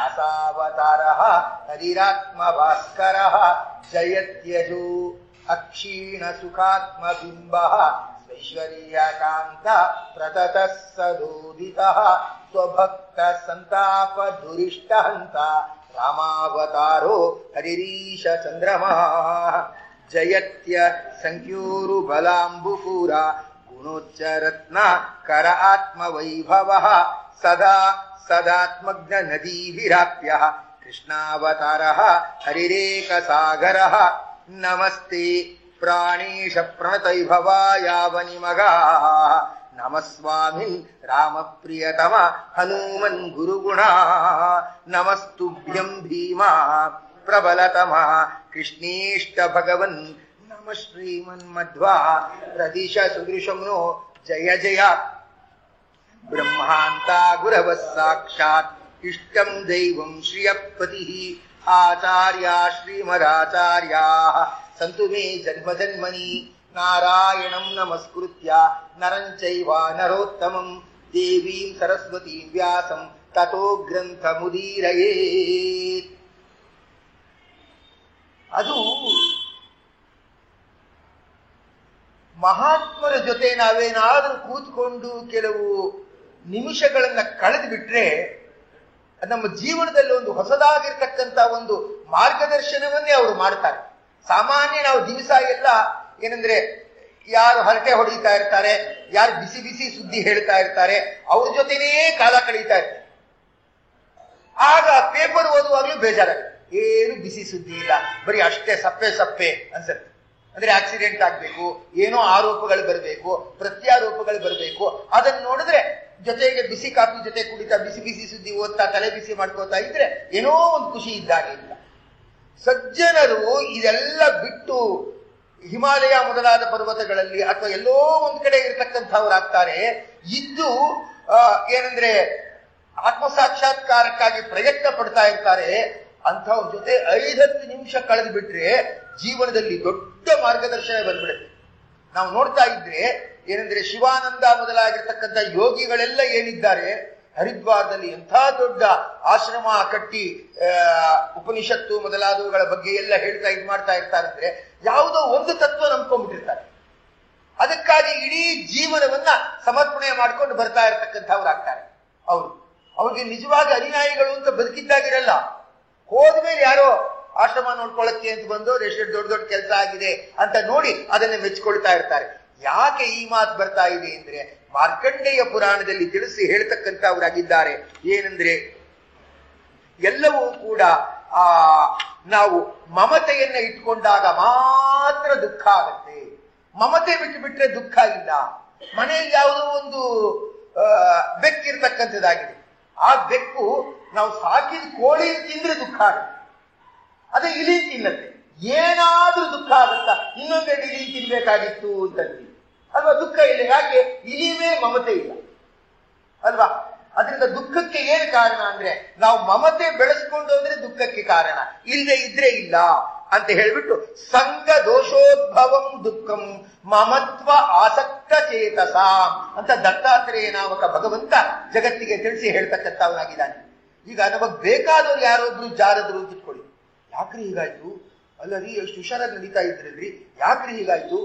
ವ್ಯಾಸಾವತಾರಃ ಹರಿರಾತ್ಮ ಭಾಸ್ಕರಃ ಜಯತ್ಯಜೋ ಅಕ್ಷೀಣ ಸುಖಾತ್ಮ ಬಿಂಬಃ ಸ್ವೈಶ್ವರ್ಯಕಾಂತ ಪ್ರತತಃ ಸದೋದಿತಃ ಸ್ವಭಕ್ತ ಸಂತಾಪ ದುರಿಷ್ಟಹಂತ ರಾಮಾವತಾರೋ ಹರಿರೀಶ ಚಂದ್ರಮಃ ಜಯತ್ಯ ಸಂಖ್ಯೂರು ಬಲಾಂಬುಪೂರ ಗುಣೋಚ್ಚರತ್ನ ಕರ ಆತ್ಮ ವೈಭವ ಸದಾ ಸದಾತ್ಮಗ್ನ ನದೀಭಿರಾಪ್ಯ ಕೃಷ್ಣಾವತಾರಃ ಹರಿರೇಕ ಸಾಗರಃ ನಮಸ್ತೆ ಪ್ರಾಣೇಶ ಪ್ರಣತೈಭವಾಯಾವನಿಮಗಾ ನಮಸ್ವಾಮಿನ್ ರಾಮಪ್ರಿಯತಮ ಹನುಮನ್ ಗುರುಗುಣ ನಮಸ್ತುಭ್ಯಂ ಭೀಮಾ ಪ್ರಬಲತಮ ಕೃಷ್ಣೇಷ್ಟ ಭಗವನ್ ನಮ ಶ್ರೀಮನ್ಮಧ್ವಾ ಪ್ರದಿಶ ಸುದೃಶಮ್ನೋ ಜಯ ಜಯ ಬ್ರಹ್ಮಾಂತ ಗುರವ ಸಾಕ್ಷಾತ್ ಇಷ್ಟಂ ದೈವಂ ಶ್ರಿಯಪತಿ ಆಚಾರ್ಯ ಶ್ರೀಮದಾಚಾರ್ಯಾ ಸಂತು ಮೇ ಜನ್ಮ ಜನ್ಮನಿ ನಾರಾಯಣಂ ನಮಸ್ಕೃತ್ಯ ನರಂ ಚೈವ ನರೋತ್ತಮಂ ದೇವೀಂ ಸರಸ್ವತೀಂ ವ್ಯಾಸಂ ತತೋ ಗ್ರಂಥ ಮುದೀರಯೇತ್. ಅದು ಮಹಾತ್ಮರ ಜೊತೆ ನಾವೇನಾದರೂ ಕೂತ್ಕೊಂಡು ಕೆಲವು ನಿಮಿಷಗಳನ್ನ ಕಳೆದು ಬಿಟ್ರೆ ನಮ್ಮ ಜೀವನದಲ್ಲಿ ಒಂದು ಹೊಸದಾಗಿರ್ತಕ್ಕಂಥ ಒಂದು ಮಾರ್ಗದರ್ಶನವನ್ನೇ ಅವರು ಮಾಡ್ತಾರೆ. ಸಾಮಾನ್ಯ ನಾವು ದಿವಸ ಎಲ್ಲ ಏನಂದ್ರೆ ಯಾರು ಹರಟೆ ಹೊಡಿತಾ ಇರ್ತಾರೆ, ಯಾರು ಬಿಸಿ ಬಿಸಿ ಸುದ್ದಿ ಹೇಳ್ತಾ ಇರ್ತಾರೆ, ಅವ್ರ ಜೊತೆನೇ ಕಾಲ ಕಳೀತಾ ಇರ್ತಾರೆ. ಆಗ ಪೇಪರ್ ಓದುವಾಗ್ಲೂ ಬೇಜಾರಾಗುತ್ತೆ, ಏನು ಬಿಸಿ ಸುದ್ದಿ ಇಲ್ಲ, ಬರೀ ಅಷ್ಟೇ ಸಪ್ಪೆ ಸಪ್ಪೆ ಅನ್ಸತ್ತೆ. ಅಂದ್ರೆ ಆಕ್ಸಿಡೆಂಟ್ ಆಗ್ಬೇಕು, ಏನೋ ಆರೋಪಗಳು ಬರಬೇಕು, ಪ್ರತ್ಯಾರೋಪಗಳು ಬರಬೇಕು. ಅದನ್ನ ನೋಡಿದ್ರೆ ಜೊತೆಗೆ ಬಿಸಿ ಕಾಫಿ ಜೊತೆ ಕುಡಿತಾ ಬಿಸಿ ಬಿಸಿ ಸುದ್ದಿ ಓದ್ತಾ ತಲೆ ಬಿಸಿ ಮಾಡ್ಕೋತಾ ಇದ್ರೆ ಏನೋ ಒಂದು ಖುಷಿ ಇದ್ದಾಗೆ ಇಲ್ಲ. ಸಜ್ಜನರು ಇದೆಲ್ಲ ಬಿಟ್ಟು ಹಿಮಾಲಯ ಮೊದಲಾದ ಪರ್ವತಗಳಲ್ಲಿ ಅಥವಾ ಎಲ್ಲೋ ಒಂದ್ ಕಡೆ ಇರತಕ್ಕಂಥವ್ರಾಗ್ತಾರೆ. ಇದ್ದು ಏನಂದ್ರೆ ಆತ್ಮಸಾಕ್ಷಾತ್ಕಾರಕ್ಕಾಗಿ ಪ್ರಯತ್ನ ಪಡ್ತಾ ಇರ್ತಾರೆ. ಅಂಥವ್ರ ಜೊತೆ 5-10 ನಿಮಿಷ ಕಳೆದು ಬಿಟ್ರೆ ಜೀವನದಲ್ಲಿ ದೊಡ್ಡ ಮಾರ್ಗದರ್ಶನ ಬಂದ್ಬಿಡುತ್ತೆ. ನಾವು ನೋಡ್ತಾ ಇದ್ರೆ ಏನಂದ್ರೆ ಶಿವಾನಂದ ಮೊದಲಾಗಿರ್ತಕ್ಕಂಥ ಯೋಗಿಗಳೆಲ್ಲ ಏನಿದ್ದಾರೆ, ಹರಿದ್ವಾರದಲ್ಲಿ ಎಂಥ ದೊಡ್ಡ ಆಶ್ರಮ ಕಟ್ಟಿ ಉಪನಿಷತ್ತು ಮೊದಲಾದವುಗಳ ಬಗ್ಗೆ ಎಲ್ಲ ಹೇಳ್ತಾ ಮಾಡ್ತಾ ಇರ್ತಾರಂದ್ರೆ ಯಾವುದೋ ಒಂದು ತತ್ವ ನಂಬ್ಕೊಂಡ್ಬಿಟ್ಟಿರ್ತಾರೆ. ಅದಕ್ಕಾಗಿ ಇಡೀ ಜೀವನವನ್ನ ಸಮರ್ಪಣೆ ಮಾಡ್ಕೊಂಡು ಬರ್ತಾ ಇರ್ತಕ್ಕಂಥವ್ರಾಗ್ತಾರೆ. ಅವ್ರಿಗೆ ನಿಜವಾಗಿ ಅನುಯಾಯಿಗಳು ಅಂತ ಬದುಕಿದ್ದಾಗಿರಲ್ಲ. ಹೋದ್ಮೇಲೆ ಯಾರೋ ಆಶ್ರಮ ನೋಡ್ಕೊಳ್ಳಕ್ಕೆ ಅಂತ ಬಂದು ಎಷ್ಟು ದೊಡ್ಡ ದೊಡ್ಡ ಕೆಲಸ ಆಗಿದೆ ಅಂತ ನೋಡಿ ಅದನ್ನ ಮೆಚ್ಕೊಳ್ತಾ ಇರ್ತಾರೆ. ಯಾಕೆ ಈ ಮಾತು ಬರ್ತಾ ಇದೆ ಅಂದ್ರೆ ಮಾರ್ಕಂಡೇಯ ಪುರಾಣದಲ್ಲಿ ತಿಳಿಸಿ ಹೇಳ್ತಕ್ಕಂಥವ್ರಾಗಿದ್ದಾರೆ. ಏನಂದ್ರೆ ಎಲ್ಲವೂ ಕೂಡ ನಾವು ಮಮತೆಯನ್ನ ಇಟ್ಕೊಂಡಾಗ ಮಾತ್ರ ದುಃಖ ಆಗತ್ತೆ. ಮಮತೆ ಬಿಟ್ಟು ಬಿಟ್ರೆ ದುಃಖ ಇಲ್ಲ. ಮನೆಯಲ್ಲಿ ಯಾವುದೋ ಒಂದು ಬೆಕ್ಕಿರ್ತಕ್ಕಂಥದ್ದಾಗಿದೆ. ಆ ಬೆಕ್ಕು ನಾವು ಸಾಕಿದ ಕೋಳಿ ತಿಂದ್ರೆ ದುಃಖ ಆಗುತ್ತೆ, ಅದೇ ಇಲಿ ತಿನ್ನತ್ತೆ. ಏನಾದ್ರೂ ದುಃಖ ಆಗುತ್ತಾ? ಇನ್ನೊಂದೆರಡು ಇಲಿ ತಿನ್ಬೇಕಾಗಿತ್ತು ಅಂತಂದು ಅಲ್ವಾ? ದುಃಖ ಇಲ್ಲ. ಯಾಕೆ? ಇಲಿವೇ ಮಮತೆ ಇಲ್ಲ ಅಲ್ವಾ? ಅದರಿಂದ ದುಃಖಕ್ಕೆ ಏನು ಕಾರಣ ಅಂದ್ರೆ ನಾವು ಮಮತೆ ಬೆಳೆಸ್ಕೊಂಡು ಹೋದ್ರೆ ದುಃಖಕ್ಕೆ ಕಾರಣ, ಇಲ್ಲದೆ ಇದ್ರೆ ಇಲ್ಲ ಅಂತ ಹೇಳ್ಬಿಟ್ಟು ಸಂಘ ದೋಷೋದ್ಭವಂ ದುಃಖಂ ಮಮತ್ವ ಆಸಕ್ತ ಚೇತಸಾಂ ಅಂತ ದತ್ತಾತ್ರೇಯ ನಾಮಕ ಭಗವಂತ ಜಗತ್ತಿಗೆ ತಿಳಿಸಿ ಹೇಳ್ತಕ್ಕಂಥವನಾಗಿದ್ದಾನೆ. ಈಗ ನಮಗ್ ಬೇಕಾದವ್ರು ಯಾರೊಬ್ರು ಜಾರದ್ರು ಅಂತ ಇಟ್ಕೊಳ್ಳಿ, ಯಾಕ್ರಿ ಹೀಗಾಯ್ತು, ಅಲ್ಲರಿ ಎಷ್ಟು ಹುಷಾರಾಗಿ ನಡೀತಾ ಇದ್ರಲ್ರಿ, ಯಾಕ್ರಿ ಹೀಗಾಯ್ತು,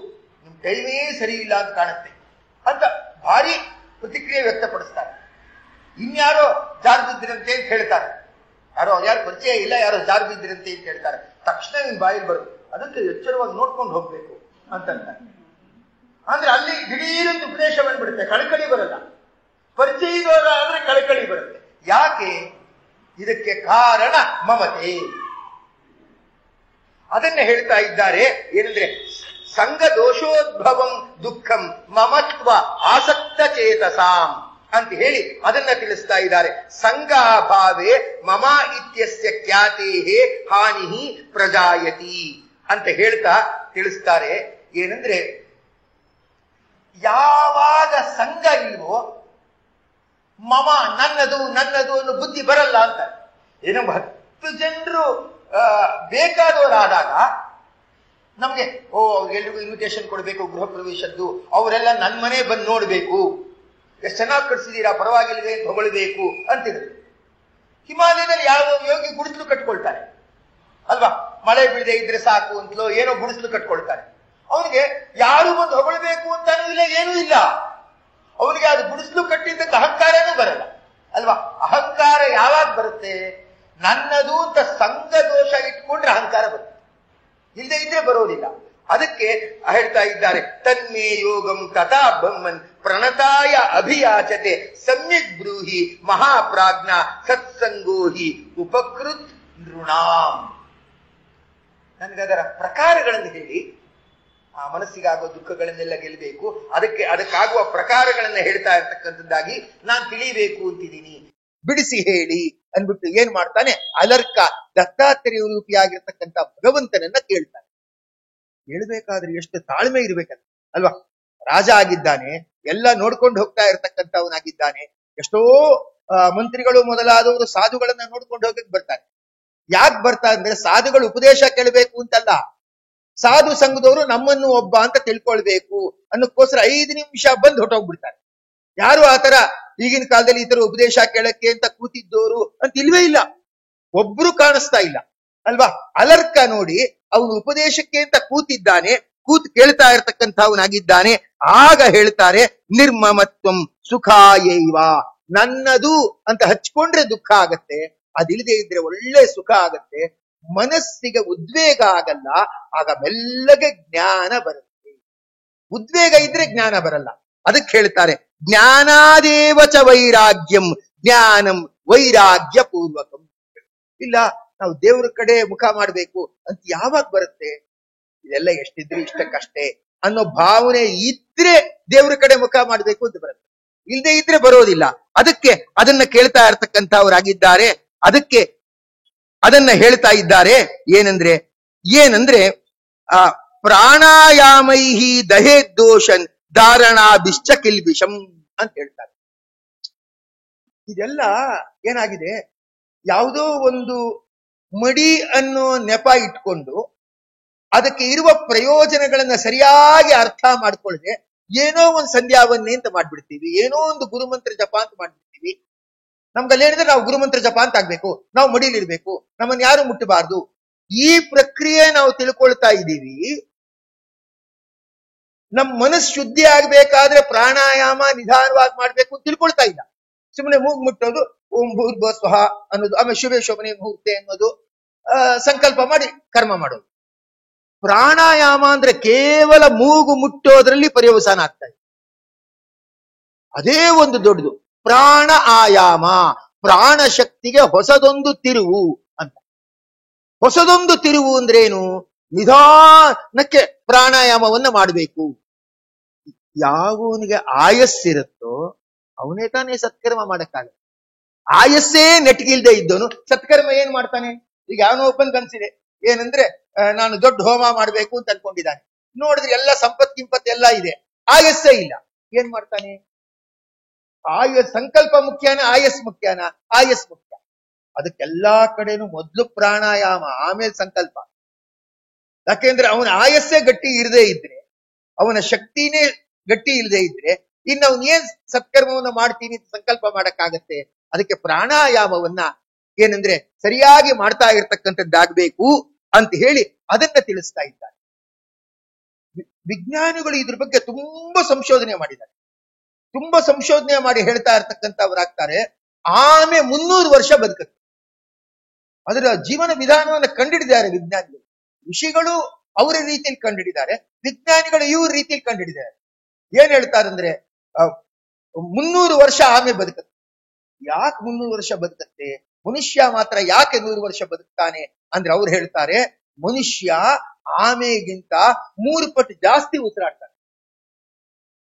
ನಿಮ್ ಟೈಮೇ ಸರಿ ಇಲ್ಲ ಅಂತ ಕಾಣುತ್ತೆ ಅಂತ ಭಾರಿ ಪ್ರತಿಕ್ರಿಯೆ ವ್ಯಕ್ತಪಡಿಸ್ತಾರೆ. ಇನ್ಯಾರೋ ಜಾರು ಬಿದ್ದಿರಂತೆ ಅಂತ ಹೇಳ್ತಾರೆ. ಯಾರು ಪರಿಚಯ ಇಲ್ಲ, ಯಾರೋ ಜಾರು ಬಿದ್ದಿರಂತೆ ಅಂತ ಹೇಳ್ತಾರೆ. ತಕ್ಷಣ ನಿಮ್ ಬಾಯಿಲ್ ಬರುತ್ತೆ, ಅದಕ್ಕೆ ಎಚ್ಚರವಾಗಿ ನೋಡ್ಕೊಂಡು ಹೋಗ್ಬೇಕು ಅಂತಂತಾರೆ. ಅಂದ್ರೆ ಅಲ್ಲಿ ದಿಢೀರಂತ ಉಪದೇಶ ಬಂದ್ಬಿಡುತ್ತೆ, ಕಳಕಳಿ ಬರಲ್ಲ. ಪರಿಚಯದವರ ಆದ್ರೆ ಕಳಕಳಿ ಬರುತ್ತೆ. ಯಾಕೆ? ಇದಕ್ಕೆ ಕಾರಣ ಮಮತೆ. ಅದನ್ನ ಹೇಳ್ತಾ ಇದ್ದಾರೆ. ಏನಂದ್ರೆ ಸಂಘ ದೋಷೋದ್ಭವಂ ದುಃಖಂ ಮಮತ್ವ ಆಸಕ್ತ ಚೇತಸಾಂ ಅಂತ ಹೇಳಿ ಅದನ್ನ ತಿಳಿಸ್ತಾ ಇದ್ದಾರೆ. ಸಂಘಾಭಾವೇ ಮಮ ಇತ್ಯಸ್ಯ ಖ್ಯಾತೇಹೇ ಹಾನಿ ಪ್ರಜಾಯತಿ ಅಂತ ಹೇಳ್ತಾ ತಿಳಿಸ್ತಾರೆ. ಏನಂದ್ರೆ ಯಾವಾಗ ಸಂಘ ಇಲ್ವೋ ಮಮ ನನ್ನದು ನನ್ನದು ಅನ್ನೋ ಬುದ್ಧಿ ಬರಲ್ಲ ಅಂತ. ಏನೋ 10 ಜನರು ಬೇಕಾದವರಾದಾಗ ನಮ್ಗೆ ಎಲ್ರಿಗೂ ಇನ್ವಿಟೇಷನ್ ಕೊಡ್ಬೇಕು, ಗೃಹ ಪ್ರವೇಶದ್ದು, ಅವರೆಲ್ಲ ನನ್ನ ಮನೆ ಬಂದು ನೋಡ್ಬೇಕು, ಎಷ್ಟು ಚೆನ್ನಾಗಿ ಕಟ್ಸಿದೀರಾ, ಪರವಾಗಿಲ್ವೇ ಅಂತ ಹೊಗಳಬೇಕು ಅಂತಿರುತ್ತೆ. ಹಿಮಾಲಯದಲ್ಲಿ ಯಾವುದೋ ಹೋಗಿ ಗುಡಿಸ್ಲು ಕಟ್ಕೊಳ್ತಾನೆ ಅಲ್ವಾ, ಮಳೆ ಬೀಳದೆ ಇದ್ರೆ ಸಾಕು ಅಂತಲೋ ಏನೋ ಗುಡಿಸ್ಲು ಕಟ್ಕೊಳ್ತಾನೆ. ಅವನಿಗೆ ಯಾರು ಬಂದು ಹೊಗಳಬೇಕು ಅಂತಾನೂ ಇಲ್ಲ, ಏನೂ ಇಲ್ಲ. ಅವನಿಗೆ ಅದು ಗುಡಿಸ್ಲು ಕಟ್ಟಿದ್ದಕ್ಕೆ ಅಹಂಕಾರನೂ ಬರಲ್ಲ ಅಲ್ವಾ. ಅಹಂಕಾರ ಯಾವಾಗ ಬರುತ್ತೆ? ನನ್ನದು ಅಂತ ಸಂಘ ದೋಷ ಇಟ್ಕೊಂಡ್ರೆ ಅಹಂಕಾರ ಬರುತ್ತೆ, ಇಲ್ಲದೆ ಇದ್ರೆ ಬರೋದಿಲ್ಲ. ಅದಕ್ಕೆ ಹೇಳ್ತಾ ಇದ್ದಾರೆ, ತನ್ಮೇ ಯೋಗಂ ತಥಾ ಬ್ರಹ್ಮನ್ ಪ್ರಣತಾಯ ಅಭಿಯಾಚತೆ ಸಮ್ಯಕ್ ಬ್ರೂಹಿ ಮಹಾಪ್ರಾಜ್ಞ ಸತ್ಸಂಗೋಹಿ ಉಪಕೃತ್ ನೃಣಾಂ. ನನಗದರ ಪ್ರಕಾರಗಳನ್ನು ಹೇಳಿ, ಆ ಮನಸ್ಸಿಗಾಗುವ ದುಃಖಗಳನ್ನೆಲ್ಲ ಗೆಲ್ಲಬೇಕು, ಅದಕ್ಕಾಗುವ ಪ್ರಕಾರಗಳನ್ನ ಹೇಳ್ತಾ ಇರ್ತಕ್ಕಂಥದ್ದಾಗಿ ನಾನು ತಿಳಿಯಬೇಕು ಅಂತಿದ್ದೀನಿ, ಬಿಡಿಸಿ ಹೇಳಿ ಅನ್ಬಿಟ್ಟು ಏನ್ ಮಾಡ್ತಾನೆ, ಅಲರ್ಕ ದತ್ತಾತ್ರೇಯ ರೂಪಿಯಾಗಿರ್ತಕ್ಕಂಥ ಭಗವಂತನನ್ನ ಕೇಳ್ತಾನೆ. ಹೇಳ್ಬೇಕಾದ್ರೆ ಎಷ್ಟು ತಾಳ್ಮೆ ಇರ್ಬೇಕಂತ ಅಲ್ವಾ. ರಾಜ ಆಗಿದ್ದಾನೆ, ಎಲ್ಲ ನೋಡ್ಕೊಂಡು ಹೋಗ್ತಾ ಇರ್ತಕ್ಕಂಥವನಾಗಿದ್ದಾನೆ. ಎಷ್ಟೋ ಮಂತ್ರಿಗಳು ಮೊದಲಾದವರು ಸಾಧುಗಳನ್ನ ನೋಡ್ಕೊಂಡು ಹೋಗಕ್ ಬರ್ತಾರೆ. ಯಾಕೆ ಬರ್ತಾರೆ ಅಂದ್ರೆ ಸಾಧುಗಳು ಉಪದೇಶ ಕೇಳಬೇಕು ಅಂತಲ್ಲ, ಸಾಧು ಸಂಘದವರು ನಮ್ಮನ್ನು ಒಬ್ಬ ಅಂತ ತಿಳ್ಕೊಳ್ಬೇಕು ಅನ್ನೋಕ್ಕೋಸ್ಕರ 5 ನಿಮಿಷ ಬಂದು ಹೊಟ್ಟೋಗ್ಬಿಡ್ತಾರೆ. ಯಾರು ಆತರ ಈಗಿನ ಕಾಲದಲ್ಲಿ ಈ ತರ ಉಪದೇಶ ಕೇಳಕ್ಕೆ ಅಂತ ಕೂತಿದ್ದವರು ಅಂತ ಇಲ್ವೇ ಇಲ್ಲ, ಒಬ್ರು ಕಾಣಿಸ್ತಾ ಇಲ್ಲ ಅಲ್ವಾ. ಅಲರ್ಕ ನೋಡಿ, ಅವನು ಉಪದೇಶಕ್ಕೆ ಅಂತ ಕೂತಿದ್ದಾನೆ, ಕೂತ್ ಕೇಳ್ತಾ ಇರ್ತಕ್ಕಂಥವನಾಗಿದ್ದಾನೆ. ಆಗ ಹೇಳ್ತಾರೆ, ನಿರ್ಮಮತ್ವಂ ಸುಖಾಯೈವ, ನನ್ನದು ಅಂತ ಹಚ್ಕೊಂಡ್ರೆ ದುಃಖ ಆಗತ್ತೆ, ಅದಿಲ್ಲದೆ ಇದ್ರೆ ಒಳ್ಳೆ ಸುಖ ಆಗತ್ತೆ. ಮನಸ್ಸಿಗೆ ಉದ್ವೇಗ ಆಗಲ್ಲ, ಆಗ ಮೆಲ್ಲಗೆ ಜ್ಞಾನ ಬರುತ್ತೆ. ಉದ್ವೇಗ ಇದ್ರೆ ಜ್ಞಾನ ಬರಲ್ಲ. ಅದಕ್ಕೆ ಹೇಳ್ತಾರೆ, ಜ್ಞಾನಾದೇವಚ ವೈರಾಗ್ಯಂ ಜ್ಞಾನಂ ವೈರಾಗ್ಯ ಪೂರ್ವಕಂ. ಇಲ್ಲ, ನಾವು ದೇವ್ರ ಕಡೆ ಮುಖ ಮಾಡ್ಬೇಕು ಅಂತ ಯಾವಾಗ ಬರುತ್ತೆ? ಇದೆಲ್ಲ ಎಷ್ಟಿದ್ರೆ ಇಷ್ಟಕ್ಕಷ್ಟೇ ಅನ್ನೋ ಭಾವನೆ ಇದ್ರೆ ದೇವ್ರ ಕಡೆ ಮುಖ ಮಾಡ್ಬೇಕು ಅಂತ ಬರುತ್ತೆ, ಇಲ್ಲದೆ ಇದ್ರೆ ಬರೋದಿಲ್ಲ. ಅದಕ್ಕೆ ಅದನ್ನ ಕೇಳ್ತಾ ಇರ್ತಕ್ಕಂಥವರಾಗಿದ್ದಾರೆ. ಅದಕ್ಕೆ ಅದನ್ನ ಹೇಳ್ತಾ ಇದ್ದಾರೆ. ಏನಂದ್ರೆ ಆ ಪ್ರಾಣಾಯಾಮೈಹಿ ದಹೇ ದೋಷನ್ ಧಾರಣಾಭಿಶ್ಚ ಕಿಲ್ಬಿಷಂ ಅಂತ ಹೇಳ್ತಾರೆ. ಇದೆಲ್ಲ ಏನಾಗಿದೆ, ಯಾವುದೋ ಒಂದು ಮಡಿ ಅನ್ನೋ ನೆಪ ಇಟ್ಕೊಂಡು ಅದಕ್ಕೆ ಇರುವ ಪ್ರಯೋಜನಗಳನ್ನ ಸರಿಯಾಗಿ ಅರ್ಥ ಮಾಡ್ಕೊಳ್ಳದೆ ಏನೋ ಒಂದು ಸಂಧ್ಯಾವನ್ನೇ ಅಂತ ಮಾಡ್ಬಿಡ್ತೀವಿ, ಏನೋ ಒಂದು ಗುರುಮಂತ್ರ ಜಪ ಅಂತ ಮಾಡ್ಬಿಡ್ತೀವಿ. ನಮ್ಗಲ್ಲಿ ಹೇಳಿದ್ರೆ ನಾವು ಗುರುಮಂತ್ರ ಜಪ ಅಂತ ಆಗ್ಬೇಕು, ನಾವು ಮಡಿಲಿರ್ಬೇಕು, ನಮ್ಮನ್ನ ಯಾರು ಮುಟ್ಟಬಾರ್ದು, ಈ ಪ್ರಕ್ರಿಯೆ ನಾವು ತಿಳ್ಕೊಳ್ತಾ ಇದ್ದೀವಿ. ನಮ್ ಮನಸ್ಸು ಶುದ್ಧಿ ಆಗ್ಬೇಕಾದ್ರೆ ಪ್ರಾಣಾಯಾಮ ನಿಧಾನವಾಗಿ ಮಾಡ್ಬೇಕು ಅಂತ ತಿಳ್ಕೊಳ್ತಾ ಇಲ್ಲ. ಸುಮ್ಮನೆ ಮೂಗು ಮುಟ್ಟೋದು, ಓಂ ಭೂರ್ಭುವ ಸ್ವಹ ಅನ್ನೋದು, ಆಮೇಲೆ ಶುಭೆ ಶೋಭನೆ ಮುಹೂರ್ತೆ ಅನ್ನೋದು, ಸಂಕಲ್ಪ ಮಾಡಿ ಕರ್ಮ ಮಾಡೋದು. ಪ್ರಾಣಾಯಾಮ ಅಂದ್ರೆ ಕೇವಲ ಮೂಗು ಮುಟ್ಟೋದ್ರಲ್ಲಿ ಪರ್ಯವಸಾನ ಆಗ್ತಾ ಇದೆ. ಅದೇ ಒಂದು ದೊಡ್ಡದು ಪ್ರಾಣ ಆಯಾಮ, ಪ್ರಾಣ ಶಕ್ತಿಗೆ ಹೊಸದೊಂದು ತಿರುವು ಅಂತ. ಹೊಸದೊಂದು ತಿರುವು ಅಂದ್ರೇನು? ನಿಧಾನಕ್ಕೆ ಪ್ರಾಣಾಯಾಮವನ್ನ ಮಾಡಬೇಕು. ಯಾವನಿಗೆ ಆಯಸ್ಸಿರುತ್ತೋ ಅವನೇ ತಾನೇ ಸತ್ಕರ್ಮ ಮಾಡಕ್ಕಾಗಲ್ಲ. ಆಯಸ್ಸೇ ನೆಟ್ಗಿಲ್ದೆ ಇದ್ದವನು ಸತ್ಕರ್ಮ ಏನ್ ಮಾಡ್ತಾನೆ? ಈಗ ಯಾವನೋ ಒಬ್ಬನ್ ಕನ್ಸಿದೆ, ಏನಂದ್ರೆ ನಾನು ದೊಡ್ಡ ಹೋಮ ಮಾಡ್ಬೇಕು ಅಂತ ಅನ್ಕೊಂಡಿದ್ದಾನೆ. ನೋಡಿದ್ರೆ ಎಲ್ಲ ಸಂಪತ್ ಎಲ್ಲ ಇದೆ, ಆಯಸ್ಸೇ ಇಲ್ಲ. ಏನ್ ಮಾಡ್ತಾನೆ? ಸಂಕಲ್ಪ ಮುಖ್ಯನ ಆಯಸ್ ಮುಖ್ಯನ? ಆಯಸ್ ಮುಖ್ಯ. ಅದಕ್ಕೆಲ್ಲಾ ಕಡೆನೂ ಮೊದ್ಲು ಪ್ರಾಣಾಯಾಮ, ಆಮೇಲೆ ಸಂಕಲ್ಪ. ಯಾಕೆಂದ್ರೆ ಅವನ ಆಯಸ್ಸೇ ಗಟ್ಟಿ ಇರದೇ ಇದ್ರೆ, ಅವನ ಶಕ್ತಿನೇ ಗಟ್ಟಿ ಇಲ್ಲದೆ ಇದ್ರೆ ಇನ್ನು ಅವನ್ ಏನ್ ಸತ್ಕರ್ಮವನ್ನ ಮಾಡ್ತೀನಿ ಸಂಕಲ್ಪ ಮಾಡಕ್ಕಾಗತ್ತೆ? ಅದಕ್ಕೆ ಪ್ರಾಣಾಯಾಮವನ್ನ ಏನಂದ್ರೆ ಸರಿಯಾಗಿ ಮಾಡ್ತಾ ಇರ್ತಕ್ಕಂಥದ್ದಾಗಬೇಕು ಅಂತ ಹೇಳಿ ಅದನ್ನ ತಿಳಿಸ್ತಾ ಇದ್ದಾರೆ. ವಿಜ್ಞಾನಿಗಳು ಇದ್ರ ಬಗ್ಗೆ ತುಂಬಾ ಸಂಶೋಧನೆ ಮಾಡಿದ್ದಾರೆ. ತುಂಬಾ ಸಂಶೋಧನೆ ಮಾಡಿ ಹೇಳ್ತಾ ಇರ್ತಕ್ಕಂಥವ್ರಾಗ್ತಾರೆ. ಆಮೆ 300 ವರ್ಷ ಬದುಕುತ್ತೆ. ಅದರ ಜೀವನ ವಿಧಾನವನ್ನು ಕಂಡುಹಿಡಿದ್ದಾರೆ ವಿಜ್ಞಾನಿಗಳು. ಋಷಿಗಳು ಅವರ ರೀತಿಯಲ್ಲಿ ಕಂಡುಹಿಡಿದ್ದಾರೆ, ವಿಜ್ಞಾನಿಗಳು ಇವ್ರ ರೀತಿಯಲ್ಲಿ ಕಂಡುಹಿಡಿದ್ದಾರೆ. ಏನ್ ಹೇಳ್ತಾರಂದ್ರೆ 300 ವರ್ಷ ಆಮೆ ಬದುಕುತ್ತೆ. ಯಾಕೆ 300 ವರ್ಷ ಬದುಕತ್ತೆ? ಮನುಷ್ಯ ಮಾತ್ರ ಯಾಕೆ 100 ವರ್ಷ ಬದುಕ್ತಾನೆ ಅಂದ್ರೆ ಅವ್ರು ಹೇಳ್ತಾರೆ, ಮನುಷ್ಯ ಆಮೆಗಿಂತ 3 ಪಟ್ಟು ಜಾಸ್ತಿ ಉಸಿರಾಡ್ತಾನೆ.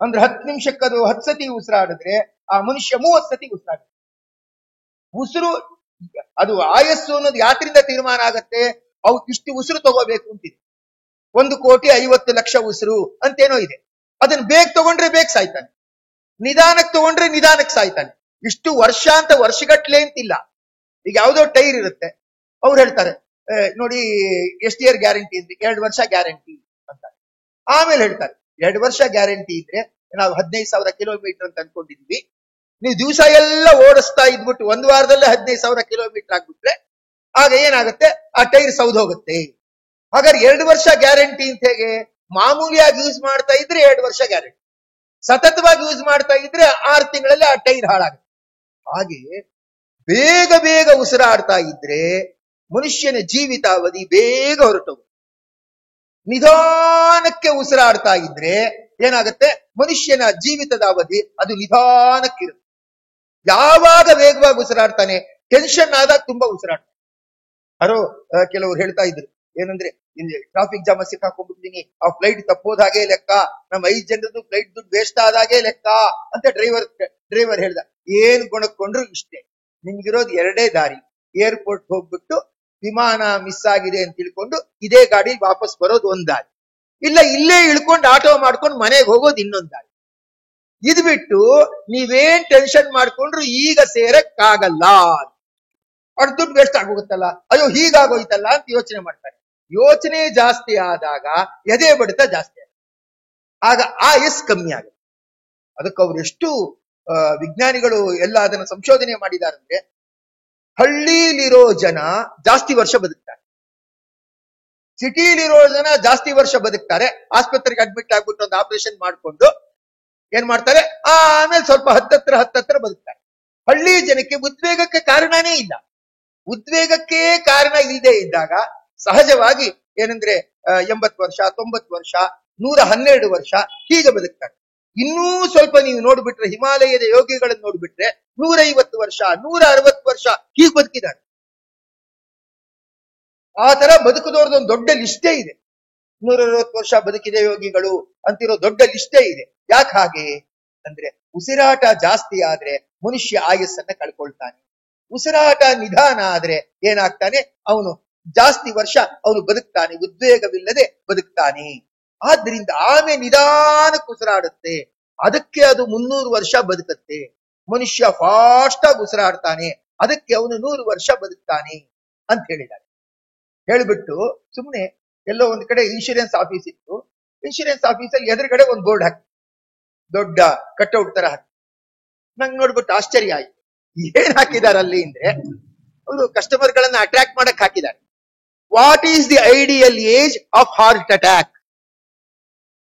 ಅಂದ್ರೆ 10 ನಿಮಿಷಕ್ಕದು 10 ಸತಿ ಉಸಿರಾಡಿದ್ರೆ ಆ ಮನುಷ್ಯ 30 ಸತಿ ಉಸಿರಾಡುತ್ತೆ. ಉಸಿರು ಅದು ಆಯಸ್ಸು ಅನ್ನೋದು ಯಾತ್ರಿಂದ ತೀರ್ಮಾನ ಆಗತ್ತೆ? ಅವು ಇಷ್ಟು ಉಸಿರು ತಗೋಬೇಕು ಅಂತಿದೆ. 1,50,00,000 ಉಸಿರು ಅಂತೇನೋ ಇದೆ. ಅದನ್ನ ಬೇಗ ತಗೊಂಡ್ರೆ ಬೇಗ ಸಾಯ್ತಾನೆ, ನಿಧಾನಕ್ಕೆ ತಗೊಂಡ್ರೆ ನಿಧಾನಕ್ಕೆ ಸಾಯ್ತಾನೆ. ಇಷ್ಟು ವರ್ಷ ಅಂತ ವರ್ಷಗಟ್ಲೆ ಅಂತಿಲ್ಲ. ಈಗ ಯಾವ್ದೋ ಟೈರ್ ಇರುತ್ತೆ, ಅವ್ರು ಹೇಳ್ತಾರೆ ನೋಡಿ ಎಷ್ಟು ಇಯರ್ ಗ್ಯಾರಂಟಿ ಇದ್ರೆ 2 ವರ್ಷ ಗ್ಯಾರಂಟಿ ಅಂತ. ಆಮೇಲೆ ಹೇಳ್ತಾರೆ 2 ವರ್ಷ ಗ್ಯಾರಂಟಿ ಇದ್ರೆ ನಾವು 15,000 ಕಿಲೋಮೀಟರ್ ಅಂತ ಅನ್ಕೊಂಡಿದ್ವಿ, ನೀವು ದಿವಸ ಎಲ್ಲ ಓಡಿಸ್ತಾ ಇದ್ಬಿಟ್ಟು 1 ವಾರದಲ್ಲೇ 15,000 ಕಿಲೋಮೀಟರ್ ಆಗ್ಬಿಟ್ರೆ ಆಗ ಏನಾಗುತ್ತೆ, ಆ ಟೈರ್ ಸೌದೋಗುತ್ತೆ. ಹಾಗಾದ್ರೆ 2 ವರ್ಷ ಗ್ಯಾರಂಟಿ ಅಂತ ಹೇಗೆ? ಮಾಮೂಲಿಯಾಗಿ ಯೂಸ್ ಮಾಡ್ತಾ ಇದ್ರೆ 2 ವರ್ಷ ಗ್ಯಾರಂಟಿ, ಸತತವಾಗಿ ಯೂಸ್ ಮಾಡ್ತಾ ಇದ್ರೆ 6 ತಿಂಗಳಲ್ಲಿ ಆ ಟೈರ್ ಹಾಳಾಗುತ್ತೆ. ಹಾಗೆ ಬೇಗ ಬೇಗ ಉಸಿರಾಡ್ತಾ ಇದ್ರೆ ಮನುಷ್ಯನ ಜೀವಿತಾವಧಿ ಬೇಗ ಹೊರಟೋಗುತ್ತೆ. ನಿಧಾನಕ್ಕೆ ಉಸಿರಾಡ್ತಾ ಇದ್ರೆ ಏನಾಗುತ್ತೆ, ಮನುಷ್ಯನ ಜೀವಿತದ ಅವಧಿ ಅದು ನಿಧಾನಕ್ಕಿರುತ್ತೆ. ಯಾವಾಗ ವೇಗವಾಗಿ ಉಸಿರಾಡ್ತಾನೆ, ಟೆನ್ಷನ್ ಆದಾಗ ತುಂಬಾ ಉಸಿರಾಡ್ತಾನೆ. ಯಾರೋ ಕೆಲವರು ಹೇಳ್ತಾ ಇದ್ರು ಏನಂದ್ರೆ, ಇಲ್ಲಿ ಟ್ರಾಫಿಕ್ ಜಾಮ ಸಿಕ್ಕಾಕೊಂಡ್ಬಿಡ್ತೀನಿ, ಆ ಫ್ಲೈಟ್ ತಪ್ಪೋದ ಹಾಗೆ ಲೆಕ್ಕ, ನಮ್ಮ 5 ಜನರದ್ದು ಫ್ಲೈಟ್ ದುಡ್ಡು ವೇಸ್ಟ್ ಆದಾಗೆ ಲೆಕ್ಕ ಅಂತ ಡ್ರೈವರ್ ಹೇಳ್ದ. ಏನ್ ಗುಣಕೊಂಡ್ರು ಇಷ್ಟೇ, ನಿಮ್ಗಿರೋದು 2 ದಾರಿ. ಏರ್ಪೋರ್ಟ್ ಹೋಗ್ಬಿಟ್ಟು ವಿಮಾನ ಮಿಸ್ ಆಗಿದೆ ಅಂತ ತಿಳ್ಕೊಂಡು ಇದೇ ಗಾಡಿ ವಾಪಸ್ ಬರೋದು ಒಂದ್ ದಾರಿ, ಇಲ್ಲ ಇಲ್ಲೇ ಇಳ್ಕೊಂಡು ಆಟೋ ಮಾಡ್ಕೊಂಡು ಮನೆಗೆ ಹೋಗೋದು ಇನ್ನೊಂದ್ ದಾರಿ. ಇದ್ ಬಿಟ್ಟು ನೀವೇನ್ ಟೆನ್ಷನ್ ಮಾಡ್ಕೊಂಡ್ರು ಈಗ ಸೇರಕ್ಕಾಗಲ್ಲ, ಅವ್ರ ದುಡ್ಡು ವೇಸ್ಟ್ ಆಗೋಗುತ್ತಲ್ಲ, ಅಯ್ಯೋ ಹೀಗಾಗೋಯ್ತಲ್ಲ ಅಂತ ಯೋಚನೆ ಮಾಡ್ತಾರೆ. ಯೋಚನೆ ಜಾಸ್ತಿ ಆದಾಗ ಎದೆ ಬಡಿತ ಜಾಸ್ತಿ ಆಗುತ್ತೆ, ಆಗ ಆಯಸ್ ಕಮ್ಮಿ ಆಗುತ್ತೆ. ಅದಕ್ಕೆ ಅವ್ರು ಎಷ್ಟು ವಿಜ್ಞಾನಿಗಳು ಎಲ್ಲ ಅದನ್ನ ಸಂಶೋಧನೆ ಮಾಡಿದ್ದಾರೆ ಅಂದ್ರೆ, ಹಳ್ಳಿಲಿರೋ ಜನ ಜಾಸ್ತಿ ವರ್ಷ ಬದುಕ್ತಾರೆ, ಸಿಟಿಲಿರೋ ಜನ ಜಾಸ್ತಿ ವರ್ಷ ಬದುಕ್ತಾರೆ. ಆಸ್ಪತ್ರೆಗೆ ಅಡ್ಮಿಟ್ ಆಗ್ಬಿಟ್ಟು ಒಂದು ಆಪರೇಷನ್ ಮಾಡ್ಕೊಂಡು ಏನ್ ಮಾಡ್ತಾರೆ, ಆಮೇಲೆ ಸ್ವಲ್ಪ ಹತ್ತತ್ರ ಬದುಕ್ತಾರೆ. ಹಳ್ಳಿ ಜನಕ್ಕೆ ಉದ್ವೇಗಕ್ಕೆ ಕಾರಣನೇ ಇಲ್ಲ. ಉದ್ವೇಗಕ್ಕೆ ಕಾರಣ ಇಲ್ಲದೆ ಇದ್ದಾಗ ಸಹಜವಾಗಿ ಏನಂದ್ರೆ 80 ವರ್ಷ, 90 ವರ್ಷ, 112 ವರ್ಷ ಹೀಗೆ ಬದುಕ್ತಾರೆ. ಇನ್ನೂ ಸ್ವಲ್ಪ ನೀವು ನೋಡ್ಬಿಟ್ರೆ, ಹಿಮಾಲಯದ ಯೋಗಿಗಳನ್ನು ನೋಡ್ಬಿಟ್ರೆ 150 ವರ್ಷ, 160 ವರ್ಷ ಹೀಗೆ ಬದುಕಿದ್ದಾರೆ. ಆ ತರ ಬದುಕದವ್ರದೊಂದು ದೊಡ್ಡ ಲಿಸ್ಟೇ ಇದೆ. 160 ವರ್ಷ ಬದುಕಿದ ಯೋಗಿಗಳು ಅಂತಿರೋ ದೊಡ್ಡ ಲಿಸ್ಟೇ ಇದೆ. ಯಾಕೆ ಹಾಗೆ ಅಂದ್ರೆ, ಉಸಿರಾಟ ಜಾಸ್ತಿ ಆದ್ರೆ ಮನುಷ್ಯ ಆಯಸ್ಸನ್ನ ಕಳ್ಕೊಳ್ತಾನೆ. ಉಸಿರಾಟ ನಿಧಾನ ಆದ್ರೆ ಏನಾಗ್ತಾನೆ, ಅವನು ಜಾಸ್ತಿ ವರ್ಷ ಅವನು ಬದುಕ್ತಾನೆ, ಉದ್ವೇಗವಿಲ್ಲದೆ ಬದುಕ್ತಾನೆ. ಆದ್ರಿಂದ ಆಮೇಲೆ ನಿಧಾನಕ್ಕೆ ಉಸಿರಾಡುತ್ತೆ, ಅದಕ್ಕೆ ಅದು 300 ವರ್ಷ ಬದುಕುತ್ತೆ. ಮನುಷ್ಯ ಫಾಸ್ಟ್ ಆಗಿ ಉಸಿರಾಡ್ತಾನೆ, ಅದಕ್ಕೆ ಅವನು 100 ವರ್ಷ ಬದುಕ್ತಾನೆ ಅಂತ ಹೇಳಿದ್ದಾರೆ. ಹೇಳ್ಬಿಟ್ಟು ಸುಮ್ನೆ ಎಲ್ಲೋ ಒಂದ್ ಕಡೆ ಇನ್ಶೂರೆನ್ಸ್ ಆಫೀಸ್ ಇತ್ತು, ಇನ್ಶೂರೆನ್ಸ್ ಆಫೀಸಲ್ಲಿ ಎದುರುಗಡೆ ಒಂದು ಬೋರ್ಡ್ ಹಾಕಿ, ದೊಡ್ಡ ಕಟ್ಔಟ್ ತರ ಹಾಕಿ. ನಂಗೆ ನೋಡ್ಬಿಟ್ಟು ಆಶ್ಚರ್ಯ ಆಯ್ತು, ಏನ್ ಹಾಕಿದ್ದಾರೆ ಅಲ್ಲಿ ಅಂದ್ರೆ, ಅವರು ಕಸ್ಟಮರ್ ಗಳನ್ನ ಅಟ್ರಾಕ್ಟ್ ಮಾಡಕ್ ಹಾಕಿದ್ದಾರೆ. What is the ideal age of heart attack?